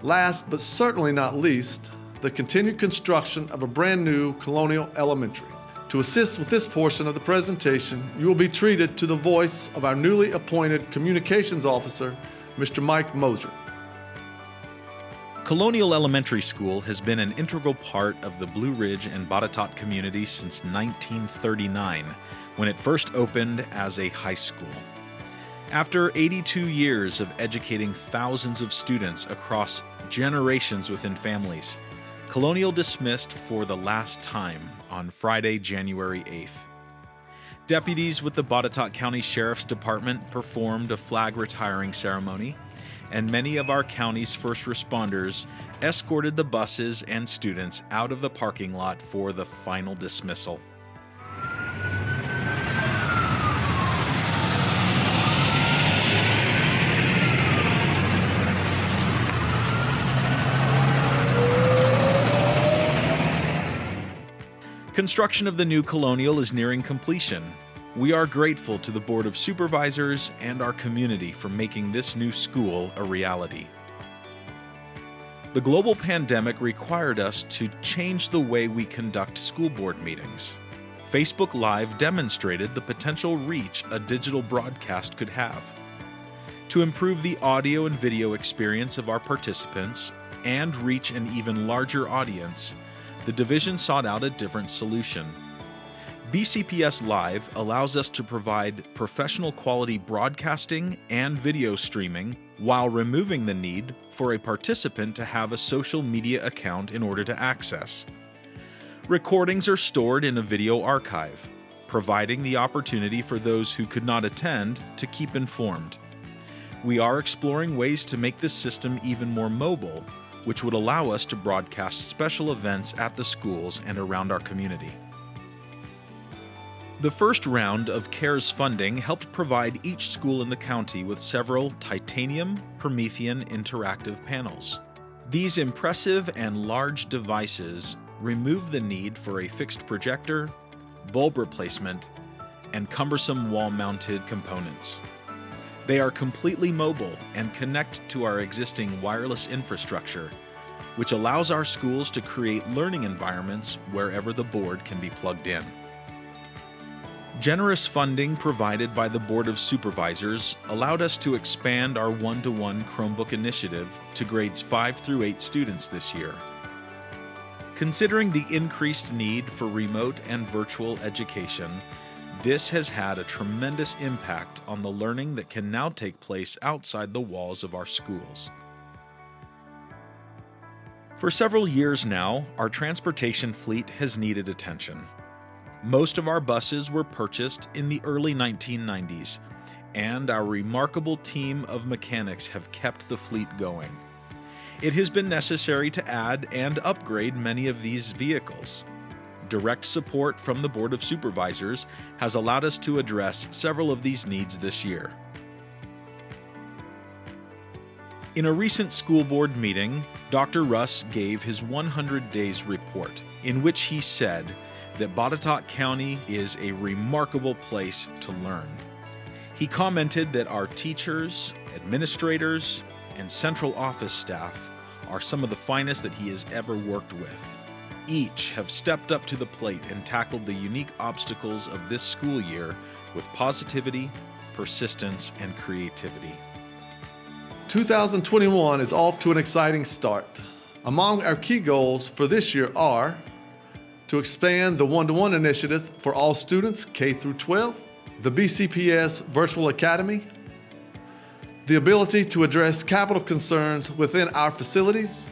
last but certainly not least, the continued construction of a brand new Colonial Elementary. To assist with this portion of the presentation, you will be treated to the voice of our newly appointed Communications Officer, Mr. Mike Moser. Colonial Elementary School has been an integral part of the Blue Ridge and Botetourt community since 1939, when it first opened as a high school. After 82 years of educating thousands of students across generations within families, Colonial dismissed for the last time on Friday, January 8th. Deputies with the Botetourt County Sheriff's Department performed a flag retiring ceremony, and many of our county's first responders escorted the buses and students out of the parking lot for the final dismissal. Construction of the new Colonial is nearing completion. We are grateful to the Board of Supervisors and our community for making this new school a reality. The global pandemic required us to change the way we conduct school board meetings. Facebook Live demonstrated the potential reach a digital broadcast could have. To improve the audio and video experience of our participants and reach an even larger audience, the division sought out a different solution. BCPS Live allows us to provide professional quality broadcasting and video streaming while removing the need for a participant to have a social media account in order to access. Recordings are stored in a video archive, providing the opportunity for those who could not attend to keep informed. We are exploring ways to make this system even more mobile, which would allow us to broadcast special events at the schools and around our community. The first round of CARES funding helped provide each school in the county with several titanium Promethean interactive panels. These impressive and large devices remove the need for a fixed projector, bulb replacement, and cumbersome wall-mounted components. They are completely mobile and connect to our existing wireless infrastructure, which allows our schools to create learning environments wherever the board can be plugged in. Generous funding provided by the Board of Supervisors allowed us to expand our one-to-one Chromebook initiative to grades 5 through 8 students this year. Considering the increased need for remote and virtual education, this has had a tremendous impact on the learning that can now take place outside the walls of our schools. For several years now, our transportation fleet has needed attention. Most of our buses were purchased in the early 1990s, and our remarkable team of mechanics have kept the fleet going. It has been necessary to add and upgrade many of these vehicles. Direct support from the Board of Supervisors has allowed us to address several of these needs this year. In a recent school board meeting, Dr. Russ gave his 100 days report, in which he said that Botetourt County is a remarkable place to learn. He commented that our teachers, administrators, and central office staff are some of the finest that he has ever worked with. Each have stepped up to the plate and tackled the unique obstacles of this school year with positivity, persistence, and creativity. 2021 is off to an exciting start. Among our key goals for this year are to expand the one-to-one initiative for all students K through 12, the BCPS Virtual Academy, the ability to address capital concerns within our facilities,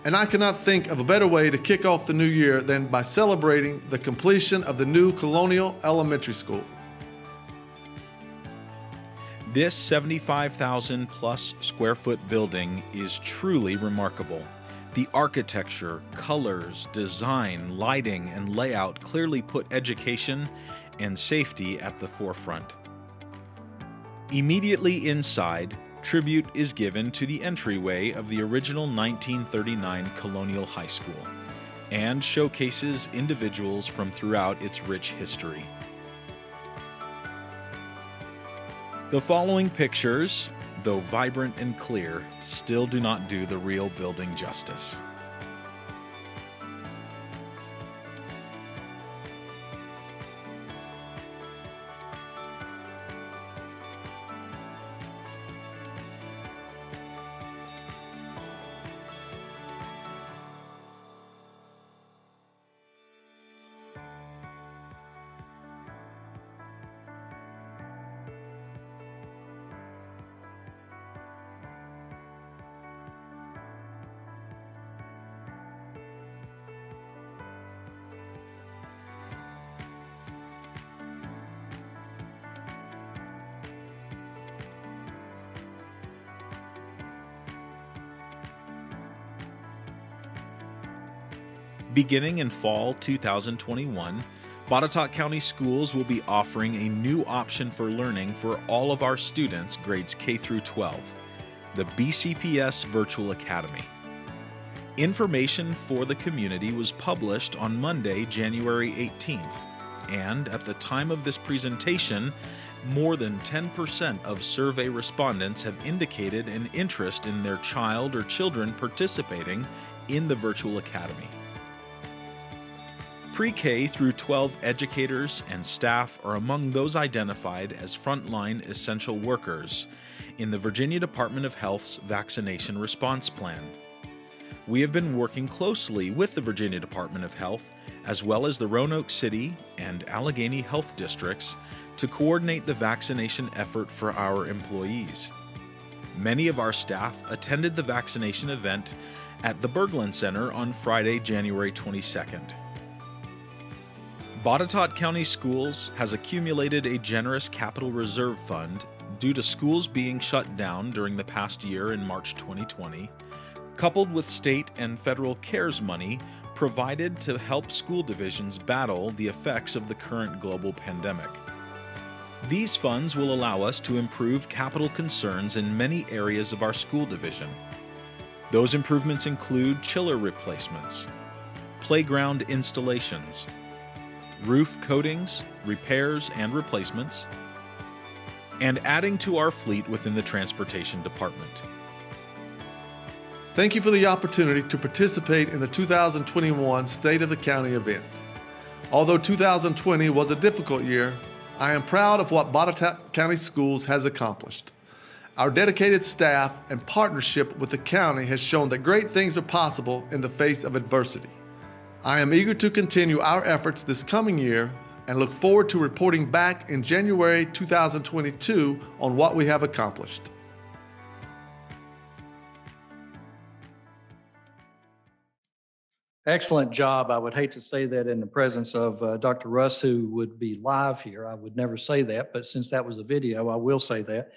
and I cannot think of a better way to kick off the new year than by celebrating the completion of the new Colonial Elementary School. This 75,000 plus square foot building is truly remarkable. The architecture, colors, design, lighting, and layout clearly put education and safety at the forefront. Immediately inside, tribute is given to the entryway of the original 1939 Colonial High School and showcases individuals from throughout its rich history. The following pictures, though vibrant and clear, still do not do the real building justice. Beginning in fall 2021, Botetourt County Schools will be offering a new option for learning for all of our students grades K through 12, the BCPS Virtual Academy. Information for the community was published on Monday, January 18th, and at the time of this presentation, more than 10% of survey respondents have indicated an interest in their child or children participating in the Virtual Academy. Pre-K through 12 educators and staff are among those identified as frontline essential workers in the Virginia Department of Health's vaccination response plan. We have been working closely with the Virginia Department of Health, as well as the Roanoke City and Allegheny Health Districts, to coordinate the vaccination effort for our employees. Many of our staff attended the vaccination event at the Berglund Center on Friday, January 22nd. Botetourt County Schools has accumulated a generous capital reserve fund due to schools being shut down during the past year in March 2020, coupled with state and federal CARES money provided to help school divisions battle the effects of the current global pandemic. These funds will allow us to improve capital concerns in many areas of our school division. Those improvements include chiller replacements, playground installations, roof coatings, repairs and replacements, and adding to our fleet within the transportation department. Thank you for the opportunity to participate in the 2021 State of the County event. Although 2020 was a difficult year, I am proud of what Botetourt County Schools has accomplished. Our dedicated staff and partnership with the county has shown that great things are possible in the face of adversity. I am eager to continue our efforts this coming year and look forward to reporting back in January 2022 on what we have accomplished. Excellent job. I would hate to say that in the presence of Dr. Russ, who would be live here. I would never say that, but since that was a video, I will say that,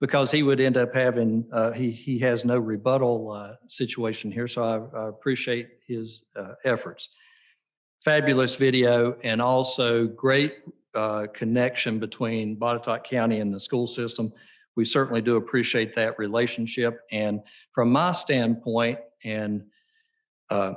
because he would end up having, he has no rebuttal situation here, so I appreciate his efforts. Fabulous video, and also great connection between Botetourt County and the school system. We certainly do appreciate that relationship. And from my standpoint, and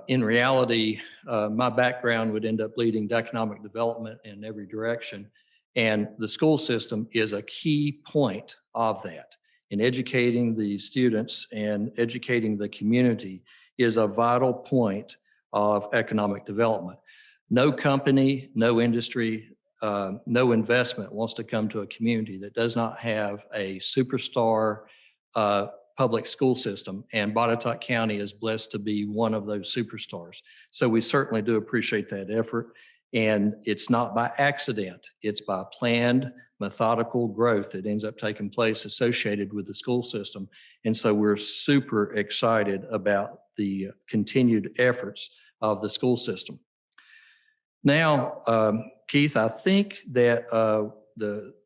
in reality, my background would end up leading to economic development in every direction. And the school system is a key point of that. In educating the students and educating the community is a vital point of economic development. No company, no industry, no investment wants to come to a community that does not have a superstar public school system, and Botetourt County is blessed to be one of those superstars. So we certainly do appreciate that effort, and it's not by accident. It's by planned, methodical growth that ends up taking place associated with the school system. And so we're super excited about the continued efforts of the school system. Now, Keith, I think that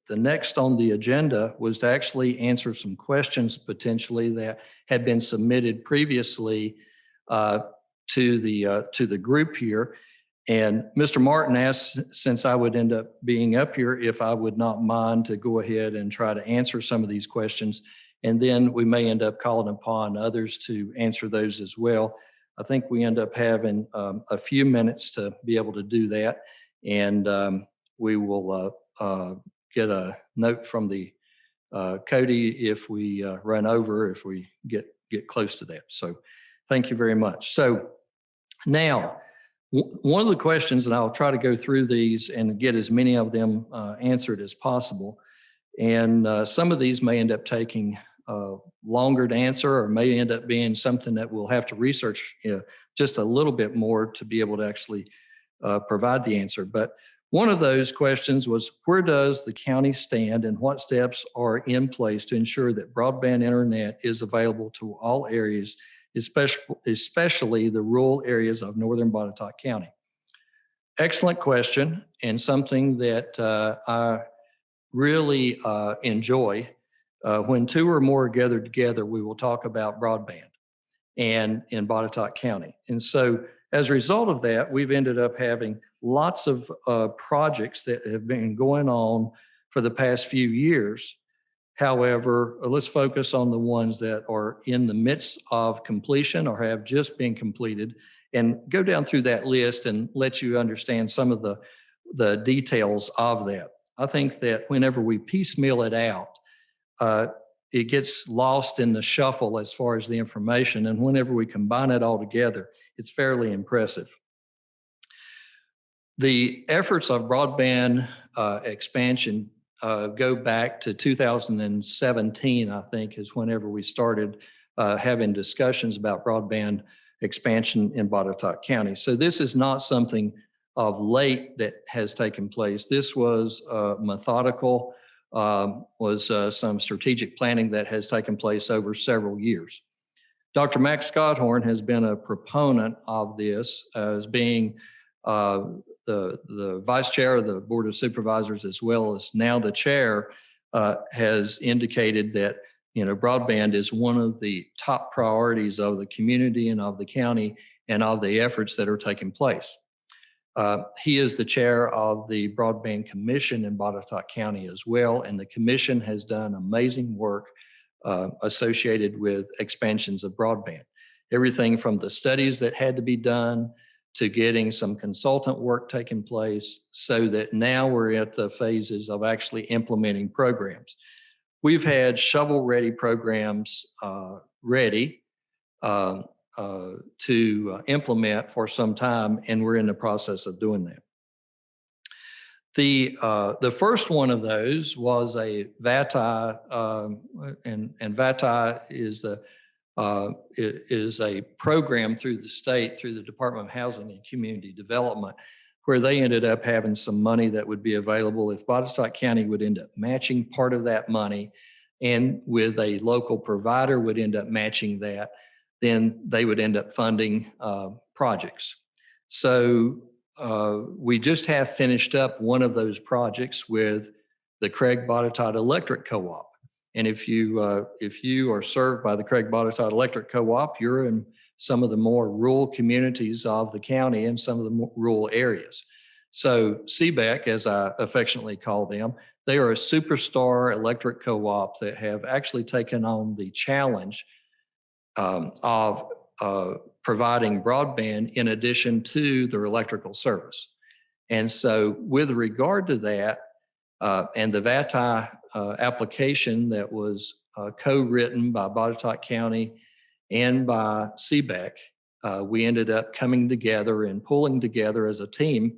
the next on the agenda was to actually answer some questions potentially that had been submitted previously to the group here. And Mr. Martin asked, since I would end up being up here, if I would not mind to go ahead and try to answer some of these questions. And then we may end up calling upon others to answer those as well. I think we end up having a few minutes to be able to do that. And we will get a note from the Cody if we run over, if we get close to that. So thank you very much. So now, one of the questions, and I'll try to go through these and get as many of them answered as possible. And some of these may end up taking longer to answer, or may end up being something that we'll have to research just a little bit more to be able to actually provide the answer. But one of those questions was, where does the county stand and what steps are in place to ensure that broadband internet is available to all areas, especially the rural areas of northern Botetourt County? Excellent question, and something that I really enjoy. When two or more are gathered together, we will talk about broadband and in Botetourt County. And so as a result of that, we've ended up having lots of projects that have been going on for the past few years. However, let's focus on the ones that are in the midst of completion or have just been completed, and go down through that list and let you understand some of the details of that. I think that whenever we piecemeal it out, it gets lost in the shuffle as far as the information. And whenever we combine it all together, it's fairly impressive. The efforts of broadband expansion go back to 2017, I think, is whenever we started having discussions about broadband expansion in Botetourt County. So this is not something of late that has taken place. This was methodical, was some strategic planning that has taken place over several years. Dr. Max Scotthorn has been a proponent of this as being the vice chair of the Board of Supervisors, as well as now the chair, has indicated that broadband is one of the top priorities of the community and of the county and of the efforts that are taking place. He is the chair of the Broadband Commission in Botetourt County as well, and the commission has done amazing work associated with expansions of broadband. Everything from the studies that had to be done to getting some consultant work taking place, so that now we're at the phases of actually implementing programs. We've had shovel-ready programs ready to implement for some time, and we're in the process of doing that. The first one of those was a VATI, and VATI is a program through the state, through the Department of Housing and Community Development, where they ended up having some money that would be available if Botetourt County would end up matching part of that money, and with a local provider would end up matching that, then they would end up funding projects. So we just have finished up one of those projects with the Craig Botetourt Electric Co-op. And if you are served by the Craig Botetourt Electric Co-op, you're in some of the more rural communities of the county and some of the more rural areas. So CBEC, as I affectionately call them, they are a superstar electric co-op that have actually taken on the challenge of providing broadband in addition to their electrical service. And so with regard to that, and the VATI application that was co-written by Botetourt County and by CBEC, we ended up coming together and pulling together as a team,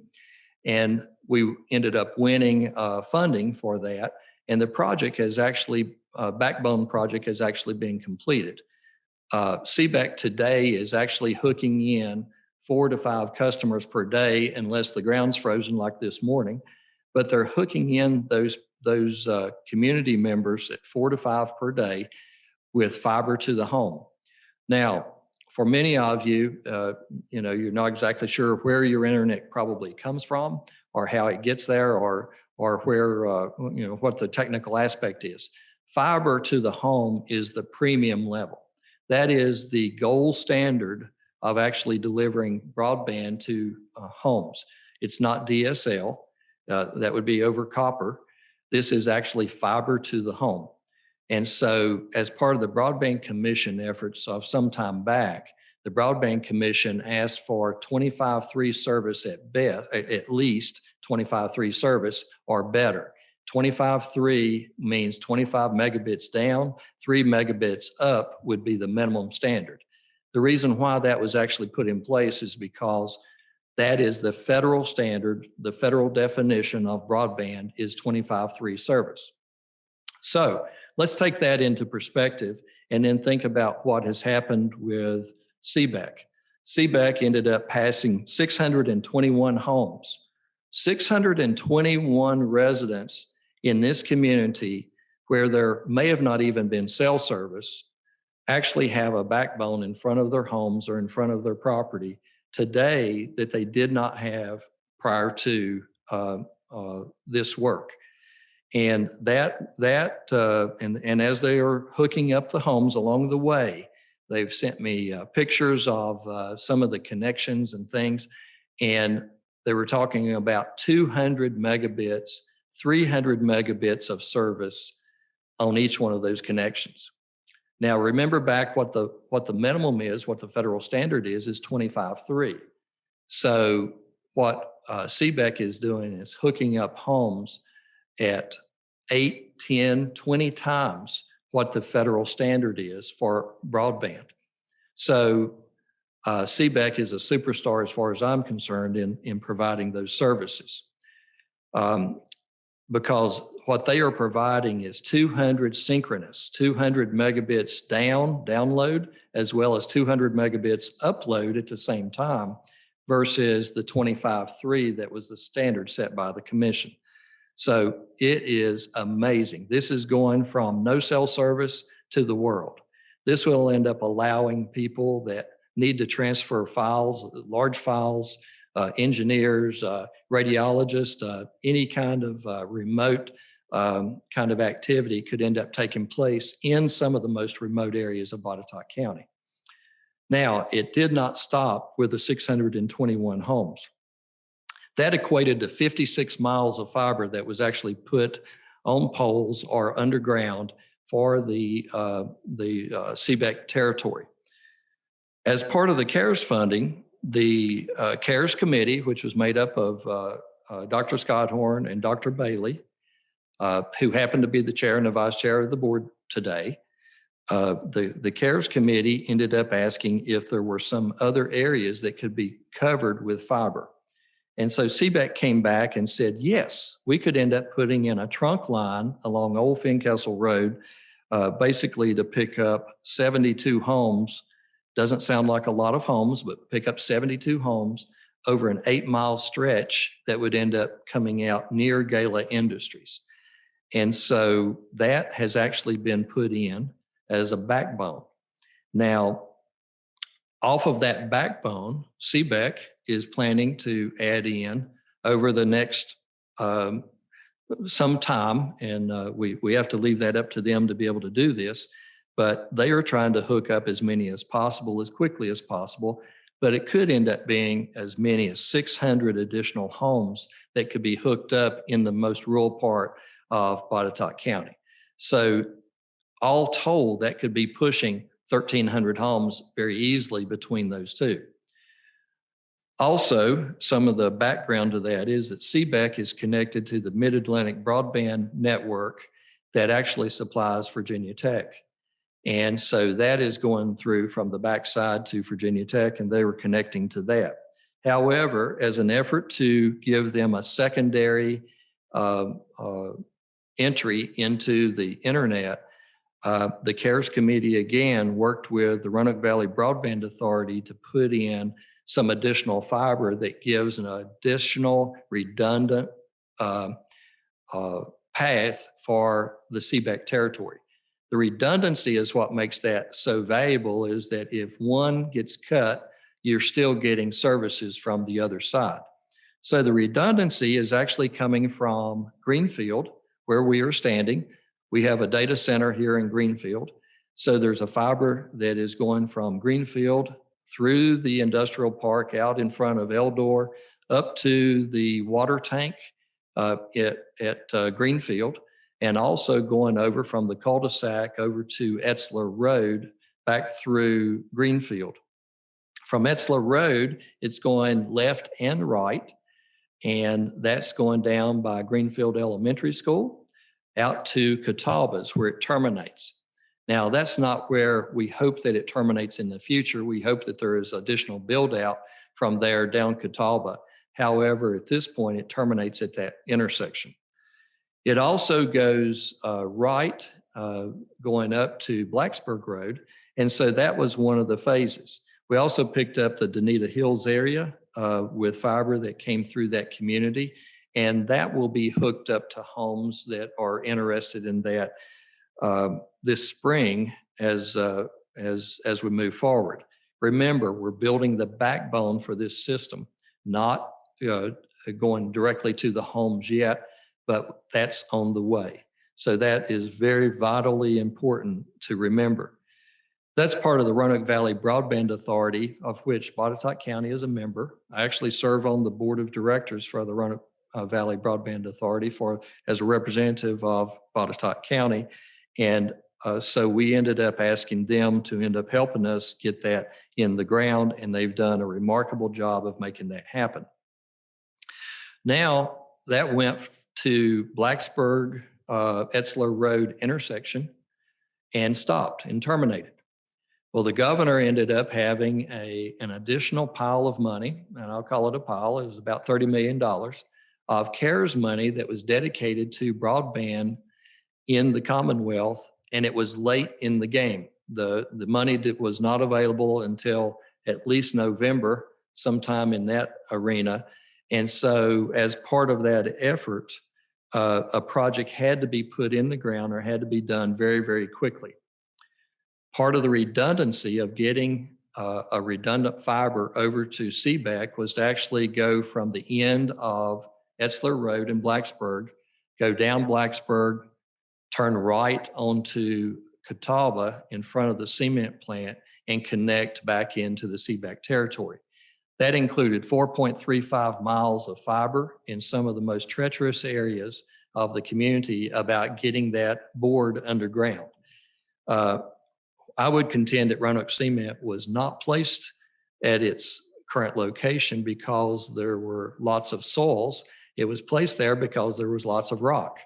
and we ended up winning funding for that. And the project has actually, backbone project has actually been completed. CBEC today is actually hooking in 4 to 5 customers per day, unless the ground's frozen like this morning. But they're hooking in those community members at 4 to 5 per day with fiber to the home. Now, for many of you, you're not exactly sure where your internet probably comes from, or how it gets there, or where what the technical aspect is. Fiber to the home is the premium level. That is the gold standard of actually delivering broadband to homes. It's not DSL. That would be over copper. This is actually fiber to the home. And so, as part of the Broadband Commission efforts of some time back, the Broadband Commission asked for 25/3 service at least 25/3 service or better. 25/3 means 25 megabits down, 3 megabits up would be the minimum standard. The reason why that was actually put in place is because that is the federal standard. The federal definition of broadband is 25/3 service. So let's take that into perspective and then think about what has happened with CBEC. CBEC ended up passing 621 homes, 621 residents in this community where there may have not even been cell service, actually have a backbone in front of their homes or in front of their property today that they did not have prior to this work. And and as they are hooking up the homes along the way, they've sent me pictures of some of the connections and things. And they were talking about 200 megabits, 300 megabits of service on each one of those connections. Now, remember back what the minimum is, what the federal standard is 25/3. So what CBEC is doing is hooking up homes at 8, 10, 20 times what the federal standard is for broadband. So CBEC is a superstar as far as I'm concerned in providing those services. Because what they are providing is 200 synchronous, 200 megabits download, as well as 200 megabits upload at the same time, versus the 25/3 that was the standard set by the commission. So it is amazing. This is going from no cell service to the world. This will end up allowing people that need to transfer files, large files, engineers, radiologists, any kind of remote kind of activity could end up taking place in some of the most remote areas of Botetourt County. Now, it did not stop with the 621 homes. That equated to 56 miles of fiber that was actually put on poles or underground for the CBEC territory. As part of the CARES funding, the CARES committee, which was made up of Dr. Scotthorn and Dr. Bailey, who happened to be the chair and the vice chair of the board today, the CARES committee ended up asking if there were some other areas that could be covered with fiber. And so CBEC came back and said, yes, we could end up putting in a trunk line along Old Fincastle Road, basically to pick up 72 homes. Doesn't sound like a lot of homes, but pick up 72 homes over an 8-mile stretch that would end up coming out near Gala Industries. And so that has actually been put in as a backbone. Now, off of that backbone, CBEC is planning to add in over the next some time, and we have to leave that up to them to be able to do this, but they are trying to hook up as many as possible, as quickly as possible, but it could end up being as many as 600 additional homes that could be hooked up in the most rural part of Botetourt County. So all told, that could be pushing 1,300 homes very easily between those two. Also, some of the background to that is that CBEC is connected to the Mid-Atlantic Broadband Network that actually supplies Virginia Tech. And so that is going through from the backside to Virginia Tech, and they were connecting to that. However, as an effort to give them a secondary entry into the internet, the CARES Committee again worked with the Roanoke Valley Broadband Authority to put in some additional fiber that gives an additional redundant path for the CBEC territory. The redundancy is what makes that so valuable, is that if one gets cut, you're still getting services from the other side. So the redundancy is actually coming from Greenfield, where we are standing. We have a data center here in Greenfield. So there's a fiber that is going from Greenfield through the industrial park out in front of Eldor up to the water tank at Greenfield, and also going over from the cul-de-sac over to Etzler Road back through Greenfield. From Etzler Road, it's going left and right, and that's going down by Greenfield Elementary School out to Catawba's where it terminates. Now, that's not where we hope that it terminates in the future. We hope that there is additional build out from there down Catawba. However, at this point, it terminates at that intersection. It also goes right going up to Blacksburg Road. And so that was one of the phases. We also picked up the Dunita Hills area with fiber that came through that community. And that will be hooked up to homes that are interested in that this spring as we move forward. Remember, we're building the backbone for this system, not going directly to the homes yet, but that's on the way. So that is very vitally important to remember. That's part of the Roanoke Valley Broadband Authority, of which Botetourt County is a member. I actually serve on the board of directors for the Roanoke Valley Broadband Authority as a representative of Botetourt County. And so we ended up asking them to end up helping us get that in the ground, and they've done a remarkable job of making that happen. Now, that went to Blacksburg, Etzler Road intersection and stopped and terminated. Well, the governor ended up having an additional pile of money, and I'll call it a pile. It was about $30 million of CARES money that was dedicated to broadband in the Commonwealth, and it was late in the game. The money that was not available until at least November, sometime in that arena. And so as part of that effort, a project had to be put in the ground or had to be done very, very quickly. Part of the redundancy of getting a redundant fiber over to CBEC was to actually go from the end of Etzler Road in Blacksburg, go down Blacksburg, turn right onto Catawba in front of the cement plant, and connect back into the CBEC territory. That included 4.35 miles of fiber in some of the most treacherous areas of the community about getting that board underground. I would contend that Roanoke Cement was not placed at its current location because there were lots of soils. It was placed there because there was lots of rock.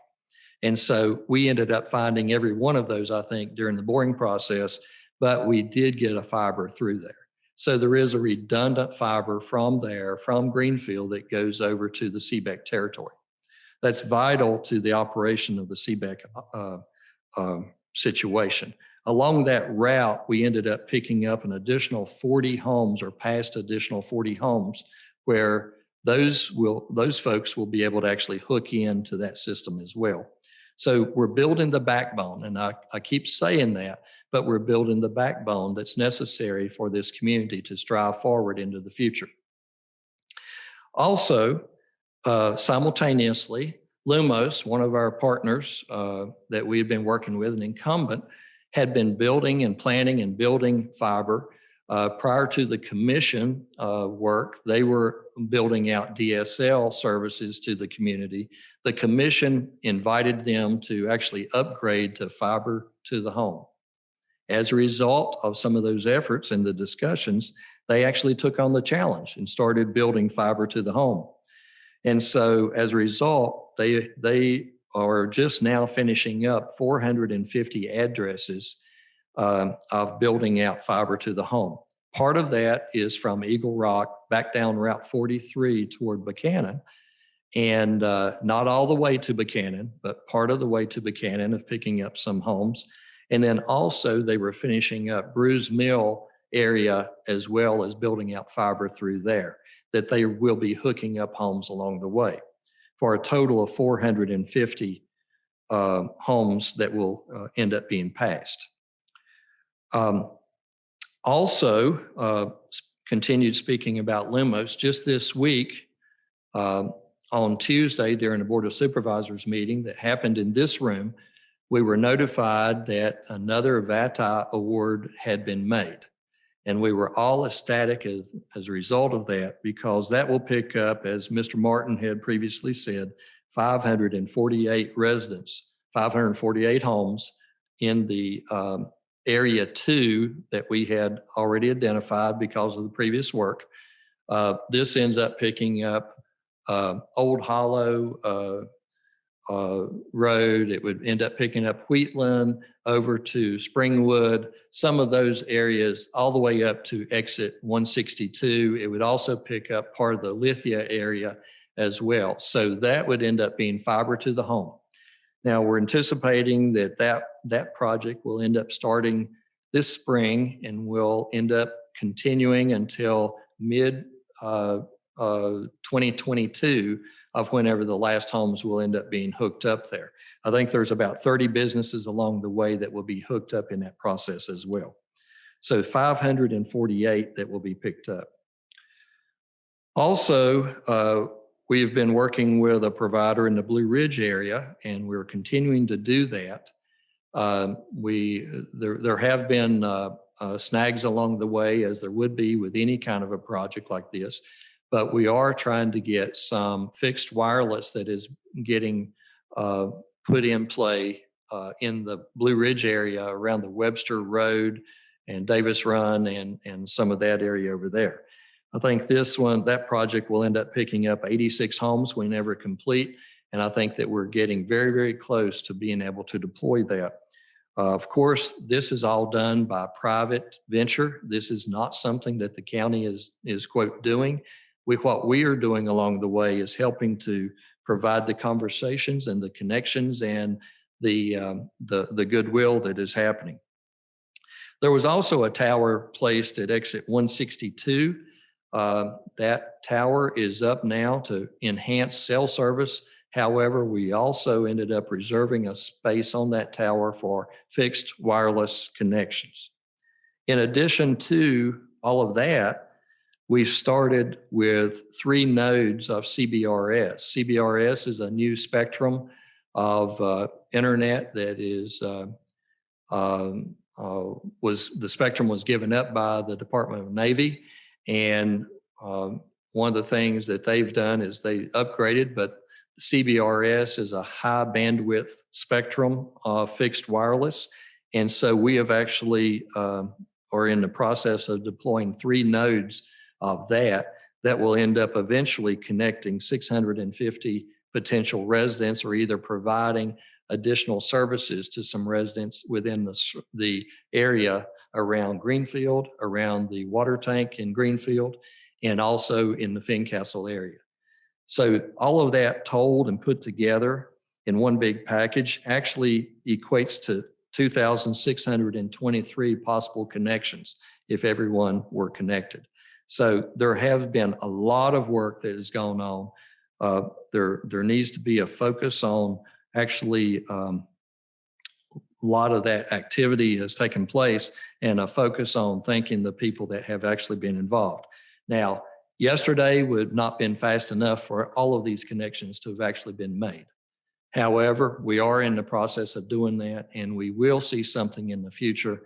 And so we ended up finding every one of those, I think, during the boring process, but we did get a fiber through there. So there is a redundant fiber from there, from Greenfield, that goes over to the CBEC territory. That's vital to the operation of the CBEC situation. Along that route, we ended up picking up an additional 40 homes, or past additional 40 homes, where those folks will be able to actually hook into that system as well. So we're building the backbone, and I keep saying that, but we're building the backbone that's necessary for this community to strive forward into the future. Also, simultaneously, Lumos, one of our partners that we had been working with, an incumbent, had been building and planning and building fiber. Prior to the commission work, they were building out DSL services to the community. The commission invited them to actually upgrade to fiber to the home. As a result of some of those efforts and the discussions, they actually took on the challenge and started building fiber to the home. And so as a result, they are just now finishing up 450 addresses of building out fiber to the home. Part of that is from Eagle Rock back down Route 43 toward Buchanan, and not all the way to Buchanan, but part of the way to Buchanan of picking up some homes. And then also they were finishing up Bruce Mill area as well as building out fiber through there, that they will be hooking up homes along the way for a total of 450 homes that will end up being passed. Continued speaking about limos, just this week, on Tuesday during the Board of Supervisors meeting that happened in this room, we were notified that another VATI award had been made. And we were all ecstatic as a result of that, because that will pick up, as Mr. Martin had previously said, 548 residents, 548 homes in the Area 2 that we had already identified because of the previous work. This ends up picking up Old Hollow Road. It would end up picking up Wheatland over to Springwood, some of those areas all the way up to exit 162. It would also pick up part of the Lithia area as well. So that would end up being fiber to the home. Now we're anticipating that project will end up starting this spring and will end up continuing until mid 2022 of whenever the last homes will end up being hooked up there. I think there's about 30 businesses along the way that will be hooked up in that process as well. So 548 that will be picked up. Also, we've been working with a provider in the Blue Ridge area, and we're continuing to do that. There have been snags along the way, as there would be with any kind of a project like this, but we are trying to get some fixed wireless that is getting put in play in the Blue Ridge area around the Webster Road and Davis Run and some of that area over there. I think that project will end up picking up 86 homes whenever complete. And I think that we're getting very, very close to being able to deploy that. Of course, this is all done by private venture. This is not something that the county is quote doing. What we are doing along the way is helping to provide the conversations and the connections and the goodwill that is happening. There was also a tower placed at exit 162. That tower is up now to enhance cell service. However, we also ended up reserving a space on that tower for fixed wireless connections. In addition to all of that, we've started with 3 nodes of CBRS. CBRS is a new spectrum of internet that is the spectrum was given up by the Department of Navy, and one of the things that they've done is they upgraded, but CBRS is a high bandwidth spectrum of fixed wireless, and so we have actually are in the process of deploying 3 nodes of that will end up eventually connecting 650 potential residents, or either providing additional services to some residents within the area around Greenfield, around the water tank in Greenfield, and also in the Fincastle area. So all of that told and put together in one big package actually equates to 2,623 possible connections if everyone were connected. So there have been a lot of work that has gone on. There needs to be a focus on actually a lot of that activity has taken place, and a focus on thanking the people that have actually been involved. Now, yesterday would not been fast enough for all of these connections to have actually been made. However, we are in the process of doing that, and we will see something in the future.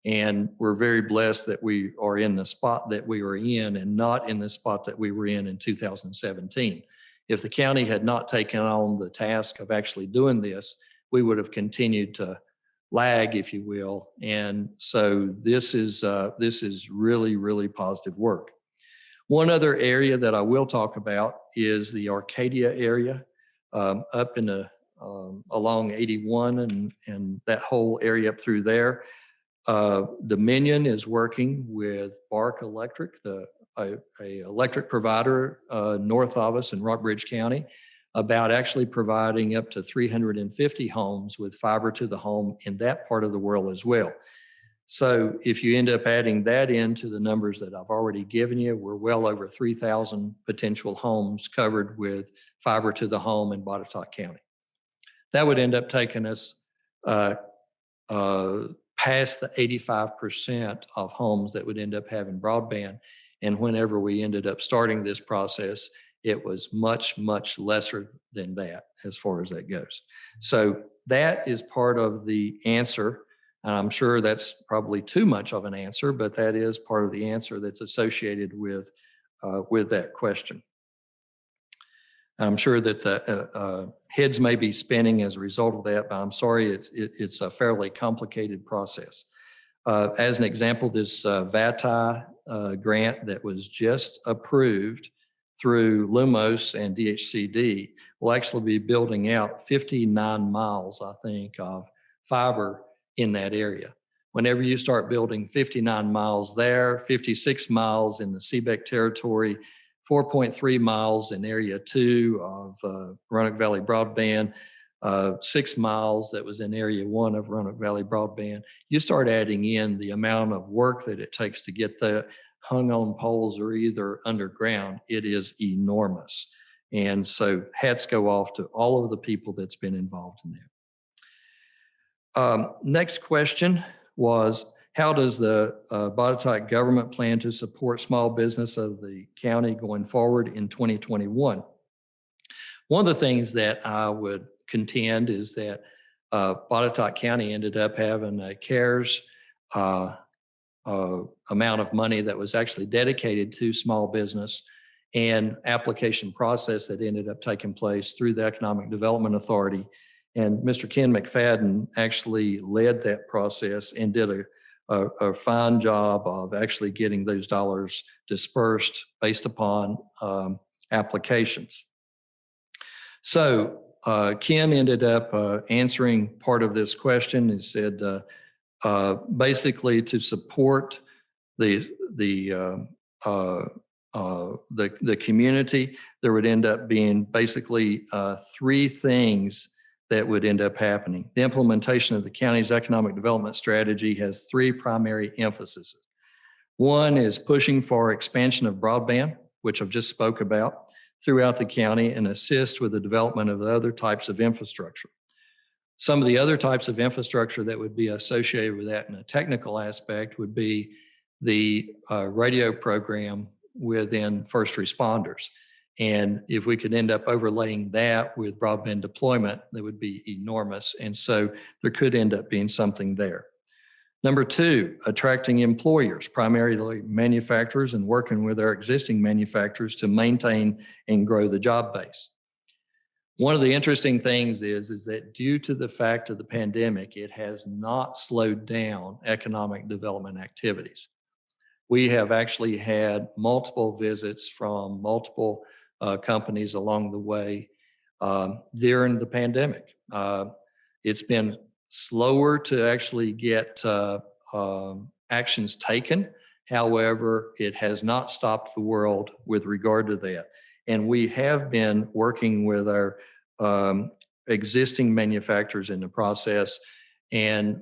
And we're very blessed that we are in the spot that we were in, and not in the spot that we were in 2017. If the county had not taken on the task of actually doing this, we would have continued to lag, if you will. And so this is really, really positive work. One other area that I will talk about is the Arcadia area, up in the along 81 and that whole area up through there. Dominion is working with Bark Electric, a electric provider north of us in Rockbridge County, about actually providing up to 350 homes with fiber to the home in that part of the world as well. So if you end up adding that into the numbers that I've already given you, we're well over 3,000 potential homes covered with fiber to the home in Botetourt County. That would end up taking us past the 85% of homes that would end up having broadband. And whenever we ended up starting this process, it was much, much lesser than that as far as that goes. So that is part of the answer. And I'm sure that's probably too much of an answer, but that is part of the answer that's associated with that question. I'm sure that the heads may be spinning as a result of that, but I'm sorry, it's a fairly complicated process. As an example, this VATI grant that was just approved through Lumos and DHCD will actually be building out 59 miles, I think, of fiber in that area. Whenever you start building 59 miles there, 56 miles in the CBEC territory, 4.3 miles in Area 2 of Roanoke Valley Broadband, 6 miles that was in Area 1 of Roanoke Valley Broadband, you start adding in the amount of work that it takes to get that hung on poles or either underground, it is enormous. And so hats go off to all of the people that's been involved in that. Next question was, how does the Botetourt government plan to support small business of the county going forward in 2021? One of the things that I would contend is that Botetourt County ended up having a CARES amount of money that was actually dedicated to small business and application process that ended up taking place through the Economic Development Authority. And Mr. Ken McFadden actually led that process and did a fine job of actually getting those dollars dispersed based upon applications. So Ken ended up answering part of this question. He said, basically to support the community, there would end up being basically 3 things that would end up happening. The implementation of the county's economic development strategy has 3 primary emphases. One is pushing for expansion of broadband, which I've just spoke about, throughout the county and assist with the development of other types of infrastructure. Some of the other types of infrastructure that would be associated with that in a technical aspect would be the radio program within first responders. And if we could end up overlaying that with broadband deployment, that would be enormous. And so there could end up being something there. Number 2, attracting employers, primarily manufacturers, and working with our existing manufacturers to maintain and grow the job base. One of the interesting things is that due to the fact of the pandemic, it has not slowed down economic development activities. We have actually had multiple visits from multiple companies along the way during the pandemic. It's been slower to actually get actions taken. However, it has not stopped the world with regard to that. And we have been working with our existing manufacturers in the process and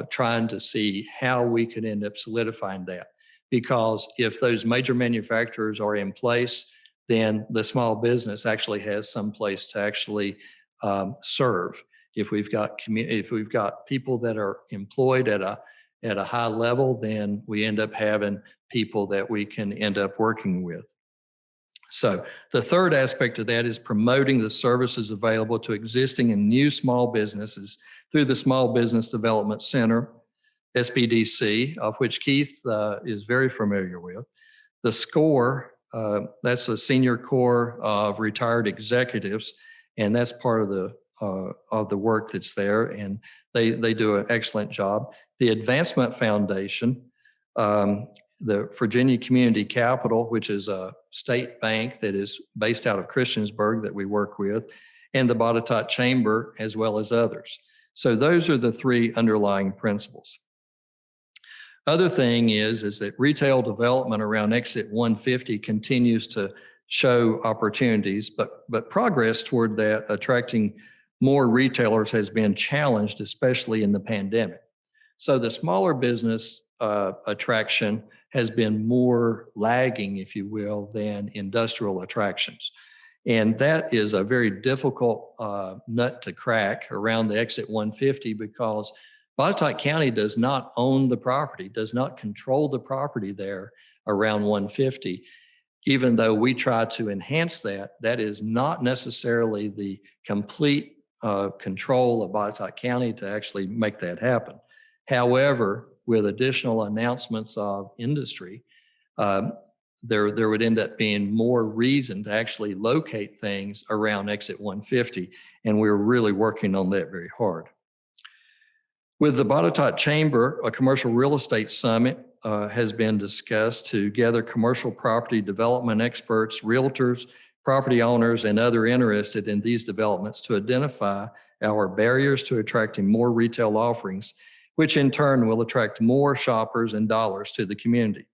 trying to see how we could end up solidifying that. Because if those major manufacturers are in place, then the small business actually has some place to actually serve. If we've got people that are employed at a high level, then we end up having people that we can end up working with. So the third aspect of that is promoting the services available to existing and new small businesses through the Small Business Development Center, SBDC, of which Keith is very familiar with. The SCORE, that's a senior corps of retired executives, and that's part of the work that's there, and they do an excellent job. The Advancement Foundation, the Virginia Community Capital, which is a state bank that is based out of Christiansburg that we work with, and the Botetourt Chamber, as well as others. So those are the 3 underlying principles. Other thing is that retail development around exit 150 continues to show opportunities, but progress toward that, attracting more retailers, has been challenged, especially in the pandemic. So the smaller business attraction has been more lagging, if you will, than industrial attractions. And that is a very difficult nut to crack around the exit 150, because Botetourt County does not own the property, does not control the property there around 150. Even though we try to enhance that, that is not necessarily the complete control of Botetourt County to actually make that happen. However, with additional announcements of industry, there would end up being more reason to actually locate things around exit 150, and we're really working on that very hard. With the Botetourt Chamber, a commercial real estate summit has been discussed to gather commercial property development experts, realtors, property owners, and other interested in these developments to identify our barriers to attracting more retail offerings, which in turn will attract more shoppers and dollars to the community.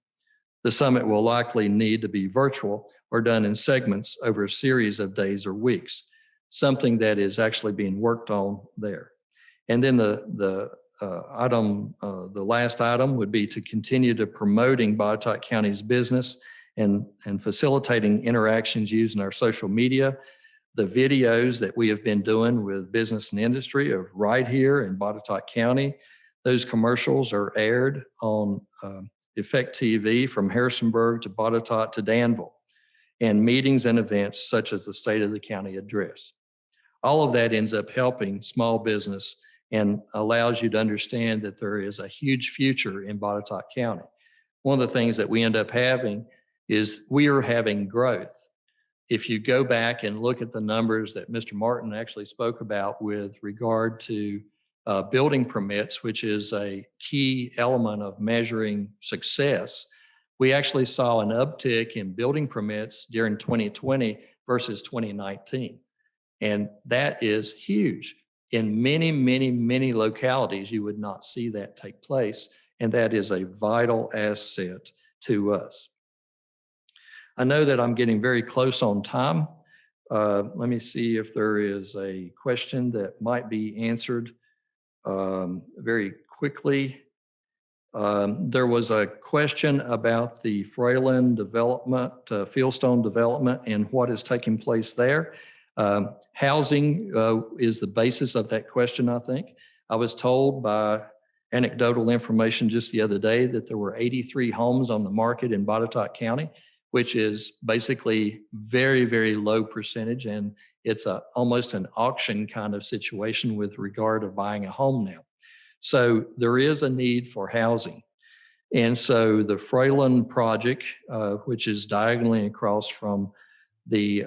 The summit will likely need to be virtual or done in segments over a series of days or weeks, something that is actually being worked on there. And then the last item would be to continue to promoting Botetourt County's business and facilitating interactions using our social media. The videos that we have been doing with business and industry of right here in Botetourt County, those commercials are aired on Effect TV from Harrisonburg to Botetourt to Danville, and meetings and events such as the State of the County Address. All of that ends up helping small business and allows you to understand that there is a huge future in Botetourt County. One of the things that we end up having is we are having growth. If you go back and look at the numbers that Mr. Martin actually spoke about with regard to building permits, which is a key element of measuring success, we actually saw an uptick in building permits during 2020 versus 2019. And that is huge. In many, many, many localities, you would not see that take place. And that is a vital asset to us. I know that I'm getting very close on time. Let me see if there is a question that might be answered very quickly. There was a question about the Fralin development, Fieldstone development, and what is taking place there. Housing is the basis of that question, I think. I was told by anecdotal information just the other day that there were 83 homes on the market in Botetourt County, which is basically very, very low percentage. And it's almost an auction kind of situation with regard to buying a home now. So there is a need for housing. And so the Fralin project, which is diagonally across from the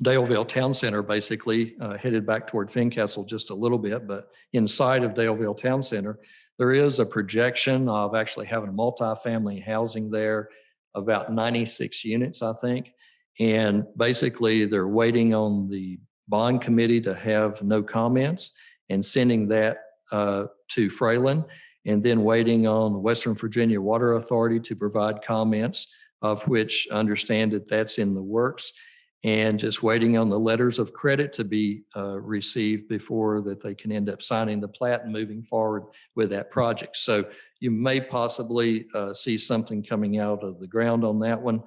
Daleville Town Center, basically headed back toward Fincastle just a little bit, but inside of Daleville Town Center, there is a projection of actually having multifamily housing there, about 96 units, I think. And basically they're waiting on the bond committee to have no comments and sending that to Fralin, and then waiting on the Western Virginia Water Authority to provide comments, of which I understand that that's in the works, and just waiting on the letters of credit to be received before that they can end up signing the plat and moving forward with that project. So you may possibly see something coming out of the ground on that one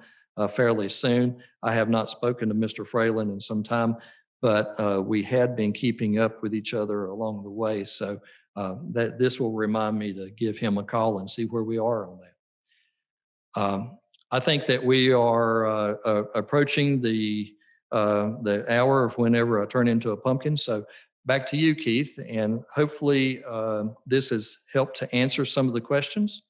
fairly soon. I have not spoken to Mr. Fralin in some time, but we had been keeping up with each other along the way. So that this will remind me to give him a call and see where we are on that. I think that we are approaching the hour of whenever I turn into a pumpkin. So back to you, Keith, and hopefully this has helped to answer some of the questions.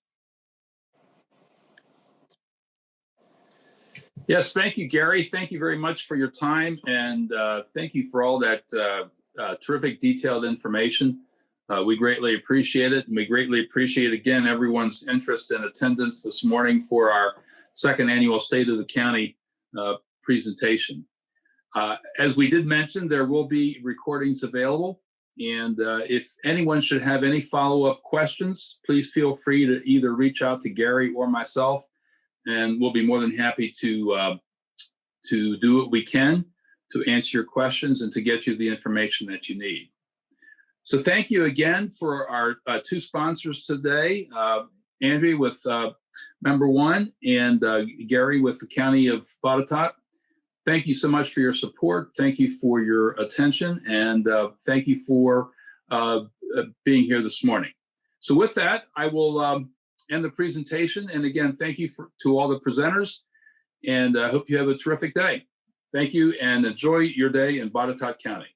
Yes, thank you, Gary. Thank you very much for your time, and thank you for all that terrific detailed information. We greatly appreciate it, and we greatly appreciate, again, everyone's interest and attendance this morning for our second annual State of the County presentation. As we did mention, there will be recordings available, And if anyone should have any follow-up questions, please feel free to either reach out to Gary or myself, and we'll be more than happy to do what we can to answer your questions and to get you the information that you need. So thank you again for our two sponsors today, Andrea with Member One and Gary with the County of Botetourt. Thank you so much for your support. Thank you for your attention, and thank you for being here this morning. So with that, I will end the presentation. And again, thank you to all the presenters, and I hope you have a terrific day. Thank you, and enjoy your day in Botetourt County.